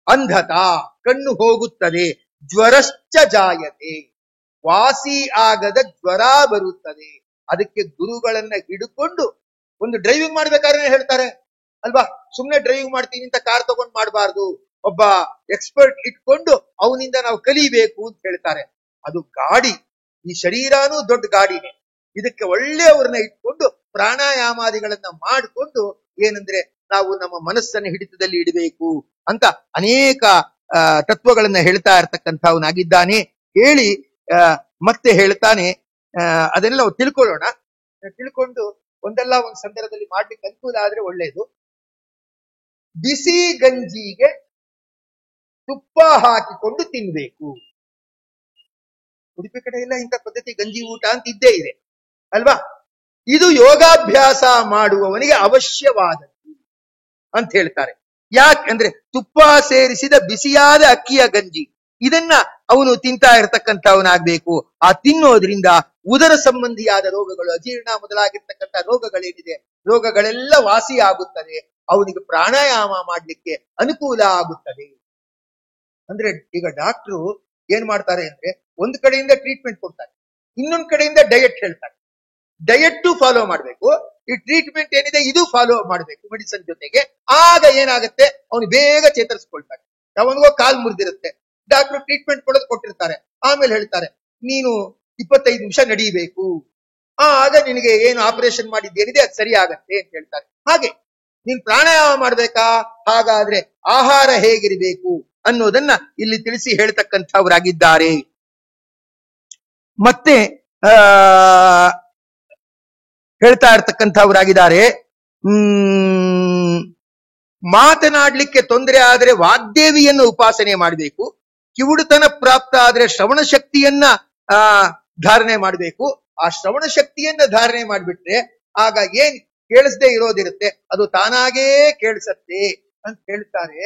ಅಂಧತಾ, ಕಣ್ಣು ಹೋಗುತ್ತದೆ. ಜ್ವರಶ್ಚ ಜಾಯತೆ, ವಾಸಿ ಆಗದ ಜ್ವರ ಬರುತ್ತದೆ. ಅದಕ್ಕೆ ಗುರುಗಳನ್ನ ಹಿಡ್ಕೊಂಡು ಒಂದು ಡ್ರೈವಿಂಗ್ ಮಾಡ್ಬೇಕಾದ್ರೆ ಹೇಳ್ತಾರೆ ಅಲ್ವಾ, ಸುಮ್ನೆ ಡ್ರೈವಿಂಗ್ ಮಾಡ್ತೀನಿ ಅಂತ ಕಾರ್ ತಗೊಂಡ್ ಮಾಡಬಾರ್ದು, ಒಬ್ಬ ಎಕ್ಸ್ಪರ್ಟ್ ಇಟ್ಕೊಂಡು ಅವನಿಂದ ನಾವು ಕಲಿಬೇಕು ಅಂತ ಹೇಳ್ತಾರೆ. ಅದು ಗಾಡಿ, ಈ ಶರೀರನೂ ದೊಡ್ಡ ಗಾಡಿನೇ. ಇದಕ್ಕೆ ಒಳ್ಳೆಯವ್ರನ್ನ ಇಟ್ಕೊಂಡು ಪ್ರಾಣಾಯಾಮಾದಿಗಳನ್ನ ಮಾಡಿಕೊಂಡು ಏನಂದ್ರೆ ನಾವು ನಮ್ಮ ಮನಸ್ಸನ್ನು ಹಿಡಿತದಲ್ಲಿ ಇಡಬೇಕು ಅಂತ ಅನೇಕ ತತ್ವಗಳನ್ನ ಹೇಳ್ತಾ ಇರ್ತಕ್ಕಂಥವನಾಗಿದ್ದಾನೆ. ಹೇಳಿ ಮತ್ತೆ ಹೇಳ್ತಾನೆ, ಅದನ್ನೆಲ್ಲ ನಾವು ತಿಳ್ಕೊಳ್ಳೋಣ. ತಿಳ್ಕೊಂಡು ಒಂದಲ್ಲ ಒಂದು ಸಂದರ್ಭದಲ್ಲಿ ಮಾಡ್ಲಿಕ್ಕೆ ಅನುಕೂಲ ಆದ್ರೆ ಒಳ್ಳೇದು. ಬಿಸಿ ಗಂಜಿಗೆ ತುಪ್ಪ ಹಾಕಿಕೊಂಡು ತಿನ್ಬೇಕು. ಉಡುಪಿ ಕಡೆ ಎಲ್ಲ ಇಂಥ ಪದ್ಧತಿ ಗಂಜಿ ಊಟ ಅಂತ ಇದ್ದೇ ಇದೆ ಅಲ್ವಾ. ಇದು ಯೋಗಾಭ್ಯಾಸ ಮಾಡುವವನಿಗೆ ಅವಶ್ಯವಾದದ್ದು ಅಂತ ಹೇಳ್ತಾರೆ. ಯಾಕಂದ್ರೆ ತುಪ್ಪ ಸೇರಿಸಿದ ಬಿಸಿಯಾದ ಅಕ್ಕಿಯ ಗಂಜಿ ಇದನ್ನ ಅವನು ತಿಂತಾ ಇರತಕ್ಕಂಥವನಾಗ್ಬೇಕು. ಆ ತಿನ್ನೋದ್ರಿಂದ ಉದರ ಸಂಬಂಧಿಯಾದ ರೋಗಗಳು, ಅಜೀರ್ಣ ಮೊದಲಾಗಿರ್ತಕ್ಕಂಥ ರೋಗಗಳೇನಿದೆ ರೋಗಗಳೆಲ್ಲ ವಾಸಿ ಆಗುತ್ತದೆ. ಅವನಿಗೆ ಪ್ರಾಣಾಯಾಮ ಮಾಡ್ಲಿಕ್ಕೆ ಅನುಕೂಲ ಆಗುತ್ತದೆ. ಅಂದ್ರೆ ಈಗ ಡಾಕ್ಟ್ರು ಏನ್ ಮಾಡ್ತಾರೆ ಅಂದ್ರೆ ಒಂದ್ ಕಡೆಯಿಂದ ಟ್ರೀಟ್ಮೆಂಟ್ ಕೊಡ್ತಾರೆ, ಇನ್ನೊಂದ್ ಕಡೆಯಿಂದ ಡಯಟ್ ಹೇಳ್ತಾರೆ. ಡಯಟ್ ಫಾಲೋ ಮಾಡ್ಬೇಕು, ಈ ಟ್ರೀಟ್ಮೆಂಟ್ ಏನಿದೆ ಇದು ಫಾಲೋ ಮಾಡ್ಬೇಕು ಮೆಡಿಸಿನ್ ಜೊತೆಗೆ. ಆಗ ಏನಾಗುತ್ತೆ, ಅವನು ಬೇಗ ಚೇತರಿಸ್ಕೊಳ್ತಾನೆ. ಯಾವನಿಗೋ ಕಾಲ್ ಮುರಿದಿರುತ್ತೆ, ಡಾಕ್ಟರ್ ಟ್ರೀಟ್ಮೆಂಟ್ ಕೊಟ್ಟಿರ್ತಾರೆ, ಆಮೇಲೆ ಹೇಳ್ತಾರೆ ನೀನು 25 ನಿಮಿಷ ನಡೀಬೇಕು, ಆಗ ನಿನಗೆ ಏನು ಆಪರೇಷನ್ ಮಾಡಿದ್ದೇನಿದೆ ಅದು ಸರಿ ಆಗತ್ತೆ ಅಂತ ಹೇಳ್ತಾರೆ. ಹಾಗೆ ನೀನ್ ಪ್ರಾಣಾಯಾಮ ಮಾಡ್ಬೇಕಾ, ಹಾಗಾದ್ರೆ ಆಹಾರ ಹೇಗಿರಬೇಕು ಅನ್ನೋದನ್ನ ಇಲ್ಲಿ ತಿಳಿಸಿ ಹೇಳ್ತಕ್ಕಂಥವರಾಗಿದ್ದಾರೆ. ಮತ್ತೆ ಹೇಳ್ತಾ ಇರ್ತಕ್ಕಂಥವರಾಗಿದ್ದಾರೆ, ಮಾತನಾಡ್ಲಿಕ್ಕೆ ತೊಂದರೆ ಆದ್ರೆ ವಾಗ್ದೇವಿಯನ್ನು ಉಪಾಸನೆ ಮಾಡಬೇಕು. ಕಿವುಡುತನ ಪ್ರಾಪ್ತ ಆದ್ರೆ ಶ್ರವಣ ಶಕ್ತಿಯನ್ನ ಧಾರಣೆ ಮಾಡಬೇಕು. ಆ ಶ್ರವಣ ಶಕ್ತಿಯನ್ನ ಧಾರಣೆ ಮಾಡಿಬಿಟ್ರೆ ಆಗ ಏನ್ ಕೇಳಿಸದೆ ಇರೋದಿರುತ್ತೆ ಅದು ತಾನಾಗೇ ಕೇಳಿಸತ್ತೆ ಅಂತ ಹೇಳ್ತಾರೆ.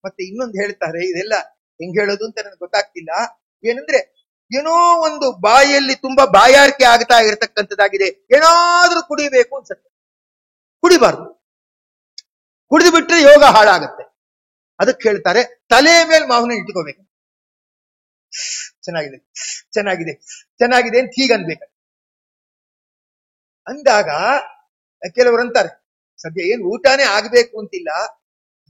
ಮತ್ತೆ ಇನ್ನೊಂದು ಹೇಳ್ತಾರೆ, ಇದೆಲ್ಲ ಹೆಂಗ್ ಹೇಳೋದು ಅಂತ ನನಗೆ ಗೊತ್ತಾಗ್ತಿಲ್ಲ. ಏನಂದ್ರೆ ಏನೋ ಒಂದು ಬಾಯಲ್ಲಿ ತುಂಬಾ ಬಾಯಾರಿಕೆ ಆಗ್ತಾ ಇರತಕ್ಕಂಥದ್ದಾಗಿದೆ, ಏನಾದ್ರೂ ಕುಡಿಬೇಕು ಅನ್ಸುತ್ತೆ, ಕುಡಿಬಾರ್ದು. ಕುಡಿದು ಬಿಟ್ರೆ ಯೋಗ ಹಾಳಾಗತ್ತೆ. ಅದಕ್ಕೆ ಹೇಳ್ತಾರೆ ತಲೆ ಮೇಲೆ ಮಾವನ ಇಟ್ಕೋಬೇಕು. ಚೆನ್ನಾಗಿದೆ ಚೆನ್ನಾಗಿದೆ ಚೆನ್ನಾಗಿದೆ ಅಂತ ಹೀಗ ಅನ್ಬೇಕು. ಅಂದಾಗ ಕೆಲವರು ಅಂತಾರೆ ಸದ್ಯ ಏನ್ ಊಟನೇ ಆಗ್ಬೇಕು ಅಂತಿಲ್ಲ,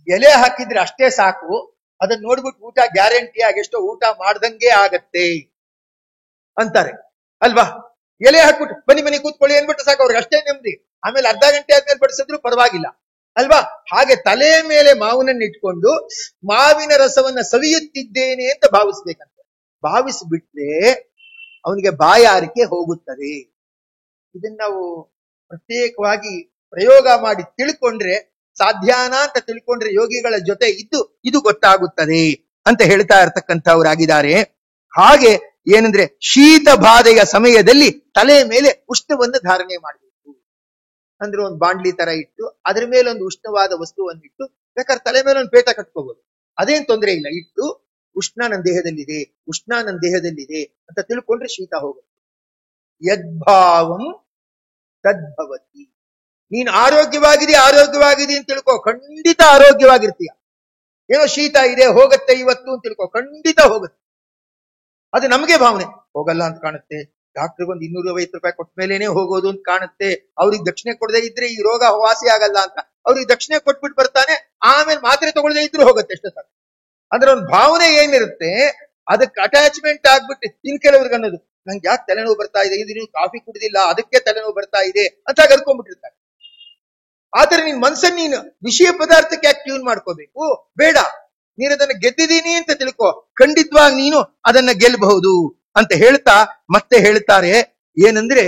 ಎಲೆ ಹಾಕಿದ್ರೆ ಅಷ್ಟೇ ಸಾಕು, ಅದನ್ನ ನೋಡ್ಬಿಟ್ಟು ಊಟ ಗ್ಯಾರಂಟಿ ಆಗಿ ಎಷ್ಟೋ ಊಟ ಮಾಡ್ದಂಗೆ ಆಗತ್ತೆ ಅಂತಾರೆ ಅಲ್ವಾ. ಎಲೆ ಹಾಕ್ಬಿಟ್ಟು ಬನ್ನಿ ಕೂತ್ಕೊಳ್ಳಿ ಅಂದ್ಬಿಟ್ಟು ಸಾಕು, ಅವ್ರಿಗೆ ಅಷ್ಟೇ ನೆಮ್ಮದಿ. ಆಮೇಲೆ ಅರ್ಧ ಗಂಟೆ ಆದ್ಮೇಲೆ ಬಡಿಸಿದ್ರು ಪರವಾಗಿಲ್ಲ ಅಲ್ವಾ. ಹಾಗೆ ತಲೆ ಮೇಲೆ ಮಾವಿನನ್ನು ಇಟ್ಕೊಂಡು ಮಾವಿನ ರಸವನ್ನ ಸವಿಯುತ್ತಿದ್ದೇನೆ ಅಂತ ಭಾವಿಸ್ಬೇಕಂತೆ. ಭಾವಿಸ್ಬಿಟ್ರೆ ಅವನಿಗೆ ಬಾಯಾರಿಕೆ ಹೋಗುತ್ತದೆ. ಇದನ್ನ ನಾವು ಪ್ರತ್ಯೇಕವಾಗಿ ಪ್ರಯೋಗ ಮಾಡಿ ತಿಳ್ಕೊಂಡ್ರೆ, ಸಾಧ್ಯನಾ ಅಂತ ತಿಳ್ಕೊಂಡ್ರೆ ಯೋಗಿಗಳ ಜೊತೆ ಇದ್ದು ಇದು ಗೊತ್ತಾಗುತ್ತದೆ ಅಂತ ಹೇಳ್ತಾ ಇರ್ತಕ್ಕಂಥವರಾಗಿದ್ದಾರೆ. ಹಾಗೆ ಏನಂದ್ರೆ ಶೀತ ಬಾಧೆಯ ಸಮಯದಲ್ಲಿ ತಲೆ ಮೇಲೆ ಉಷ್ಣವನ್ನು ಧಾರಣೆ ಮಾಡಬೇಕು. ಅಂದ್ರೆ ಒಂದು ಬಾಂಡ್ಲಿ ತರ ಇಟ್ಟು ಅದ್ರ ಮೇಲೆ ಒಂದು ಉಷ್ಣವಾದ ವಸ್ತುವನ್ನು ಇಟ್ಟು ಬೇಕಾದ್ರೆ ತಲೆ ಮೇಲೆ ಒಂದು ಪೇಟ ಕಟ್ಕೋಬಹುದು, ಅದೇನ್ ತೊಂದರೆ ಇಲ್ಲ. ಇಟ್ಟು ಉಷ್ಣ ನನ್ನ ದೇಹದಲ್ಲಿದೆ, ಉಷ್ಣ ನನ್ನ ದೇಹದಲ್ಲಿದೆ ಅಂತ ತಿಳ್ಕೊಂಡ್ರೆ ಶೀತ ಹೋಗುತ್ತೆ. ಯದ್ಭಾವಂ ತದ್ಭವತಿ. ನೀನ್ ಆರೋಗ್ಯವಾಗಿದೆ ಅಂತ ತಿಳ್ಕೊ, ಖಂಡಿತ ಆರೋಗ್ಯವಾಗಿರ್ತೀಯ. ಏನೋ ಶೀತ ಇದೆ ಹೋಗತ್ತೆ ಇವತ್ತು ಅಂತ ತಿಳ್ಕೊ, ಖಂಡಿತ ಹೋಗುತ್ತೆ. ಅದು ನಮಗೆ ಭಾವನೆ, ಹೋಗಲ್ಲ ಅಂತ ಕಾಣುತ್ತೆ, ಡಾಕ್ಟರ್ಗೆ ಒಂದು 250 ರೂಪಾಯಿ ಕೊಟ್ಟ ಮೇಲೇನೆ ಹೋಗೋದು ಅಂತ ಕಾಣುತ್ತೆ, ಅವ್ರಿಗೆ ದಕ್ಷಿಣೆ ಕೊಡದೇ ಇದ್ರೆ ಈ ರೋಗ ವಾಸಿ ಆಗಲ್ಲ ಅಂತ ಅವ್ರಿಗೆ ದಕ್ಷಿಣೆ ಕೊಟ್ಬಿಟ್ಟು ಬರ್ತಾನೆ, ಆಮೇಲೆ ಮಾತ್ರೆ ತಗೊಳ್ಳದೇ ಇದ್ರು ಹೋಗುತ್ತೆ ಎಷ್ಟೋ ಸಾಕು. ಅಂದ್ರೆ ಒಂದು ಭಾವನೆ ಏನಿರುತ್ತೆ ಅದಕ್ಕೆ ಅಟ್ಯಾಚ್ಮೆಂಟ್ ಆಗ್ಬಿಟ್ಟು ಇನ್ ಕೆಲವ್ರಿಗೆ ಅನ್ನೋದು ನಂಗೆ ಯಾಕೆ ತಲೆನೋವು ಬರ್ತಾ ಇದೆ, ಇದು ನೀವು ಕಾಫಿ ಕುಡಿದಿಲ್ಲ ಅದಕ್ಕೆ ತಲೆನೋವು ಬರ್ತಾ ಇದೆ ಅಂತ ಕರ್ಕೊಂಡ್ಬಿಟ್ಟಿರ್ತಾರೆ. ಆದ್ರೆ ನಿನ್ ಮನ್ಸನ್ನ ನೀನು ವಿಷಯ ಪದಾರ್ಥಕ್ಕೆ ಯಾಕೆ ಟ್ಯೂನ್ ಮಾಡ್ಕೋಬೇಕು? ಬೇಡ, ನೀನು ಅದನ್ನ ಗೆದ್ದಿದ್ದೀನಿ ಅಂತ ತಿಳ್ಕೊ, ಖಂಡಿತವಾಗಿ ನೀನು ಅದನ್ನ ಗೆಲ್ಲಬಹುದು ಅಂತ ಹೇಳ್ತಾ ಮತ್ತೆ ಹೇಳ್ತಾರೆ ಏನಂದ್ರೆ,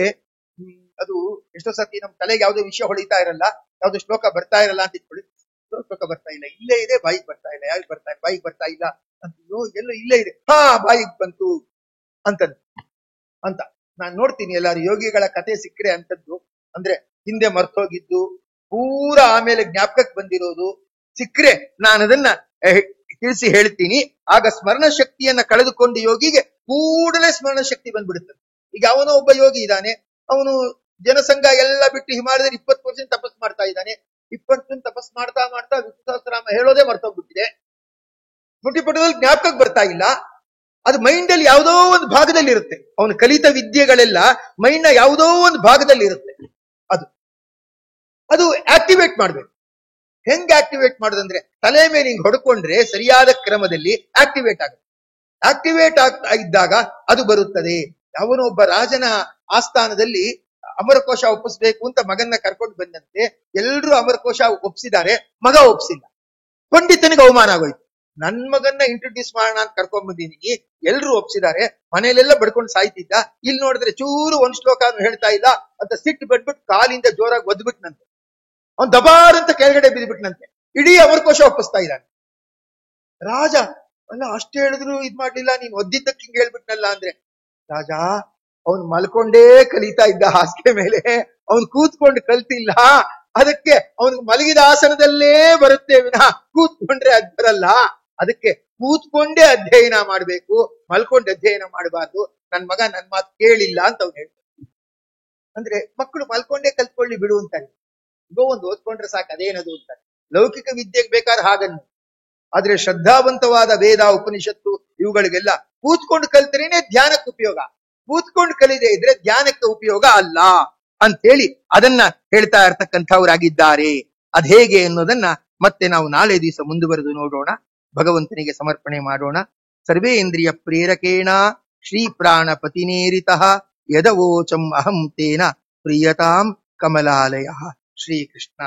ಅದು ಎಷ್ಟೋ ಸರ್ತಿ ನಮ್ ತಲೆಗೆ ಯಾವ್ದೋ ವಿಷಯ ಹೊಳಿತಾ ಇರಲ್ಲ, ಯಾವ್ದೋ ಶ್ಲೋಕ ಬರ್ತಾ ಇರಲ್ಲ ಅಂತ ಇಟ್ಕೊಳ್ಳಿ. ಶ್ಲೋಕ ಬರ್ತಾ ಇಲ್ಲ, ಇಲ್ಲೇ ಇದೆ, ಬಾಯಿಗೆ ಬರ್ತಾ ಇಲ್ಲ, ಯಾರಿಗೆ ಬರ್ತಾ ಇಲ್ಲ, ಬಾಯಿಗೆ ಬರ್ತಾ ಇಲ್ಲ ಅಂತ, ಎಲ್ಲೋ ಇಲ್ಲೇ ಇದೆ, ಹಾ ಬಾಯಿಗೆ ಬಂತು ಅಂತ ನಾನ್ ನೋಡ್ತೀನಿ. ಎಲ್ಲಾರು ಯೋಗಿಗಳ ಕತೆ ಸಿಕ್ಕರೆ ಅಂತದ್ದು ಅಂದ್ರೆ ಹಿಂದೆ ಮರ್ತೋಗಿದ್ದು ಪೂರಾ ಆಮೇಲೆ ಜ್ಞಾಪಕಕ್ಕೆ ಬಂದಿರೋದು ಸಿಕ್ಕರೆ ನಾನು ಅದನ್ನ ತಿಳಿಸಿ ಹೇಳ್ತೀನಿ. ಆಗ ಸ್ಮರಣ ಶಕ್ತಿಯನ್ನ ಕಳೆದುಕೊಂಡು ಯೋಗಿಗೆ ಕೂಡಲೇ ಸ್ಮರಣ ಶಕ್ತಿ ಬಂದ್ಬಿಡುತ್ತದೆ. ಈಗ ಅವನೋ ಒಬ್ಬ ಯೋಗಿ ಇದ್ದಾನೆ, ಅವನು ಜನಸಂಘ ಎಲ್ಲ ಬಿಟ್ಟು ಹಿಮಾಲಯದಲ್ಲಿ 20 ವರ್ಷ ತಪಸ್ ಮಾಡ್ತಾ ಇದ್ದಾನೆ. 20 ವರ್ಷ ತಪಸ್ ಮಾಡ್ತಾ ವಿಷ್ಣು ಸಹಸ್ರನಾಮ ಹೇಳೋದೇ ಮರ್ತೋಗ್ಬಿಟ್ಟಿದೆ, ಮುಟ್ಟಿಪಟದಲ್ಲಿ ಜ್ಞಾಪಕಕ್ಕೆ ಬರ್ತಾ ಇಲ್ಲ. ಅದು ಮೈಂಡ್ ಅಲ್ಲಿ ಯಾವುದೋ ಒಂದು ಭಾಗದಲ್ಲಿ ಇರುತ್ತೆ, ಅವನು ಕಲಿತ ವಿದ್ಯೆಗಳೆಲ್ಲ ಮೈಂಡ್ ನ ಯಾವುದೋ ಒಂದು ಭಾಗದಲ್ಲಿ ಇರುತ್ತೆ. ಅದು ಆಕ್ಟಿವೇಟ್ ಮಾಡ್ಬೇಕು. ಹೆಂಗ್ ಆಕ್ಟಿವೇಟ್ ಮಾಡೋದಂದ್ರೆ ತಲೆ ಮೇಲೆ ಹಿಂಗ್ ಹೊಡ್ಕೊಂಡ್ರೆ ಸರಿಯಾದ ಕ್ರಮದಲ್ಲಿ ಆಕ್ಟಿವೇಟ್ ಆಗುತ್ತೆ. ಆಕ್ಟಿವೇಟ್ ಆಗ್ತಾ ಇದ್ದಾಗ ಅದು ಬರುತ್ತದೆ. ಯಾವನೋ ಒಬ್ಬ ರಾಜನ ಆಸ್ಥಾನದಲ್ಲಿ ಅಮರಕೋಶ ಒಪ್ಪಿಸ್ಬೇಕು ಅಂತ ಮಗನ್ನ ಕರ್ಕೊಂಡು ಬಂದಂತೆ ಎಲ್ರೂ ಅಮರಕೋಶ ಒಪ್ಸಿದ್ದಾರೆ, ಮಗ ಒಪ್ಸಿಲ್ಲ. ಪಂಡಿತನಿಗೆ ಅವಮಾನ ಆಗೋಯ್ತು. ನನ್ ಮಗನ್ನ ಇಂಟ್ರೊಡ್ಯೂಸ್ ಮಾಡೋಣ ಅಂತ ಕರ್ಕೊಂಡ್ ಬಂದಿದ್ದೀನಿ, ಎಲ್ರು ಒಪ್ಸಿದ್ದಾರೆ, ಮನೆಯಲ್ಲೆಲ್ಲ ಬಡ್ಕೊಂಡು ಸಾಯ್ತಿದ್ದ, ಇಲ್ಲಿ ನೋಡಿದ್ರೆ ಚೂರು ಒಂದ್ ಶ್ಲೋಕ ಹೇಳ್ತಾ ಇಲ್ಲ ಅಂತ ಸಿಟ್ಟು ಬಂದ್ಬಿಟ್ಟು ಕಾಲಿಂದ ಜೋರಾಗಿ ಒದ್ಬಿಟ್ನಂತೆ. ಅವ್ನ್ ದಬಾರ್ ಅಂತ ಕೆಳಗಡೆ ಬಿದ್ಬಿಟ್ನಂತೆ. ಇಡೀ ಅಮರಕೋಶ ಒಪ್ಪಿಸ್ತಾ ಇದ್ದಾನೆ. ರಾಜ ಅಲ್ಲ ಅಷ್ಟು ಹೇಳಿದ್ರು ಇದ್ ಮಾಡ್ಲಿಲ್ಲ, ನೀನ್ ಒದ್ದಿದ್ದಕ್ಕೆ ಹಿಂಗ್ ಹೇಳ್ಬಿಟ್ನಲ್ಲ ಅಂದ್ರೆ, ರಾಜ ಅವನು ಮಲ್ಕೊಂಡೇ ಕಲಿತಾ ಇದ್ದ ಹಾಸಿಗೆ ಮೇಲೆ, ಅವನು ಕೂತ್ಕೊಂಡು ಕಲ್ತಿಲ್ಲ. ಅದಕ್ಕೆ ಅವನು ಮಲಗಿದ ಆಸನದಲ್ಲೇ ಬರುತ್ತೆ ವಿನಃ ಕೂತ್ಕೊಂಡ್ರೆ ಅದ್ ಬರಲ್ಲ. ಅದಕ್ಕೆ ಕೂತ್ಕೊಂಡೇ ಅಧ್ಯಯನ ಮಾಡ್ಬೇಕು, ಮಲ್ಕೊಂಡು ಅಧ್ಯಯನ ಮಾಡಬಾರ್ದು. ನನ್ ಮಗ ನನ್ ಮಾತು ಕೇಳಿಲ್ಲ ಅಂತ ಅವ್ನು ಹೇಳ್ತಾನೆ. ಅಂದ್ರೆ ಮಕ್ಕಳು ಮಲ್ಕೊಂಡೇ ಕಲ್ತ್ಕೊಳ್ಳಿ ಬಿಡು ಅಂತಾನೆ. ಇಗೋ ಒಂದು ಓದ್ಕೊಂಡ್ರೆ ಸಾಕು, ಅದೇನದು ಅಂತಾನೆ. ಲೌಕಿಕ ವಿದ್ಯೆಗೆ ಬೇಕಾದ್ರೆ ಹಾಗನ್ನು, ಆದ್ರೆ ಶ್ರದ್ಧಾವಂತವಾದ ವೇದ ಉಪನಿಷತ್ತು ಇವುಗಳಿಗೆಲ್ಲ ಕೂತ್ಕೊಂಡು ಕಲ್ತರೇನೆ ಧ್ಯಾನಕ್ಕೆ ಉಪಯೋಗ. ಕೂತ್ಕೊಂಡು ಕಲಿದೇ ಇದ್ರೆ ಧ್ಯಾನಕ್ಕೆ ಉಪಯೋಗ ಅಲ್ಲ ಅಂತೇಳಿ ಅದನ್ನ ಹೇಳ್ತಾ ಇರ್ತಕ್ಕಂಥವರಾಗಿದ್ದಾರೆ. ಅದ್ ಹೇಗೆ ಅನ್ನೋದನ್ನ ಮತ್ತೆ ನಾವು ನಾಳೆ ದಿವಸ ಮುಂದುವರೆದು ನೋಡೋಣ. ಭಗವಂತನಿಗೆ ಸಮರ್ಪಣೆ ಮಾಡೋಣ. ಸರ್ವೇಂದ್ರಿಯ ಪ್ರೇರಕೇಣ ಶ್ರೀ ಪ್ರಾಣಪತಿನೇರಿತಃ ಯದವೋಚಂ ಅಹಂ ತೇನ ಪ್ರಿಯತಾಂ ಕಮಲಾಲಯ. ಶ್ರೀಕೃಷ್ಣ.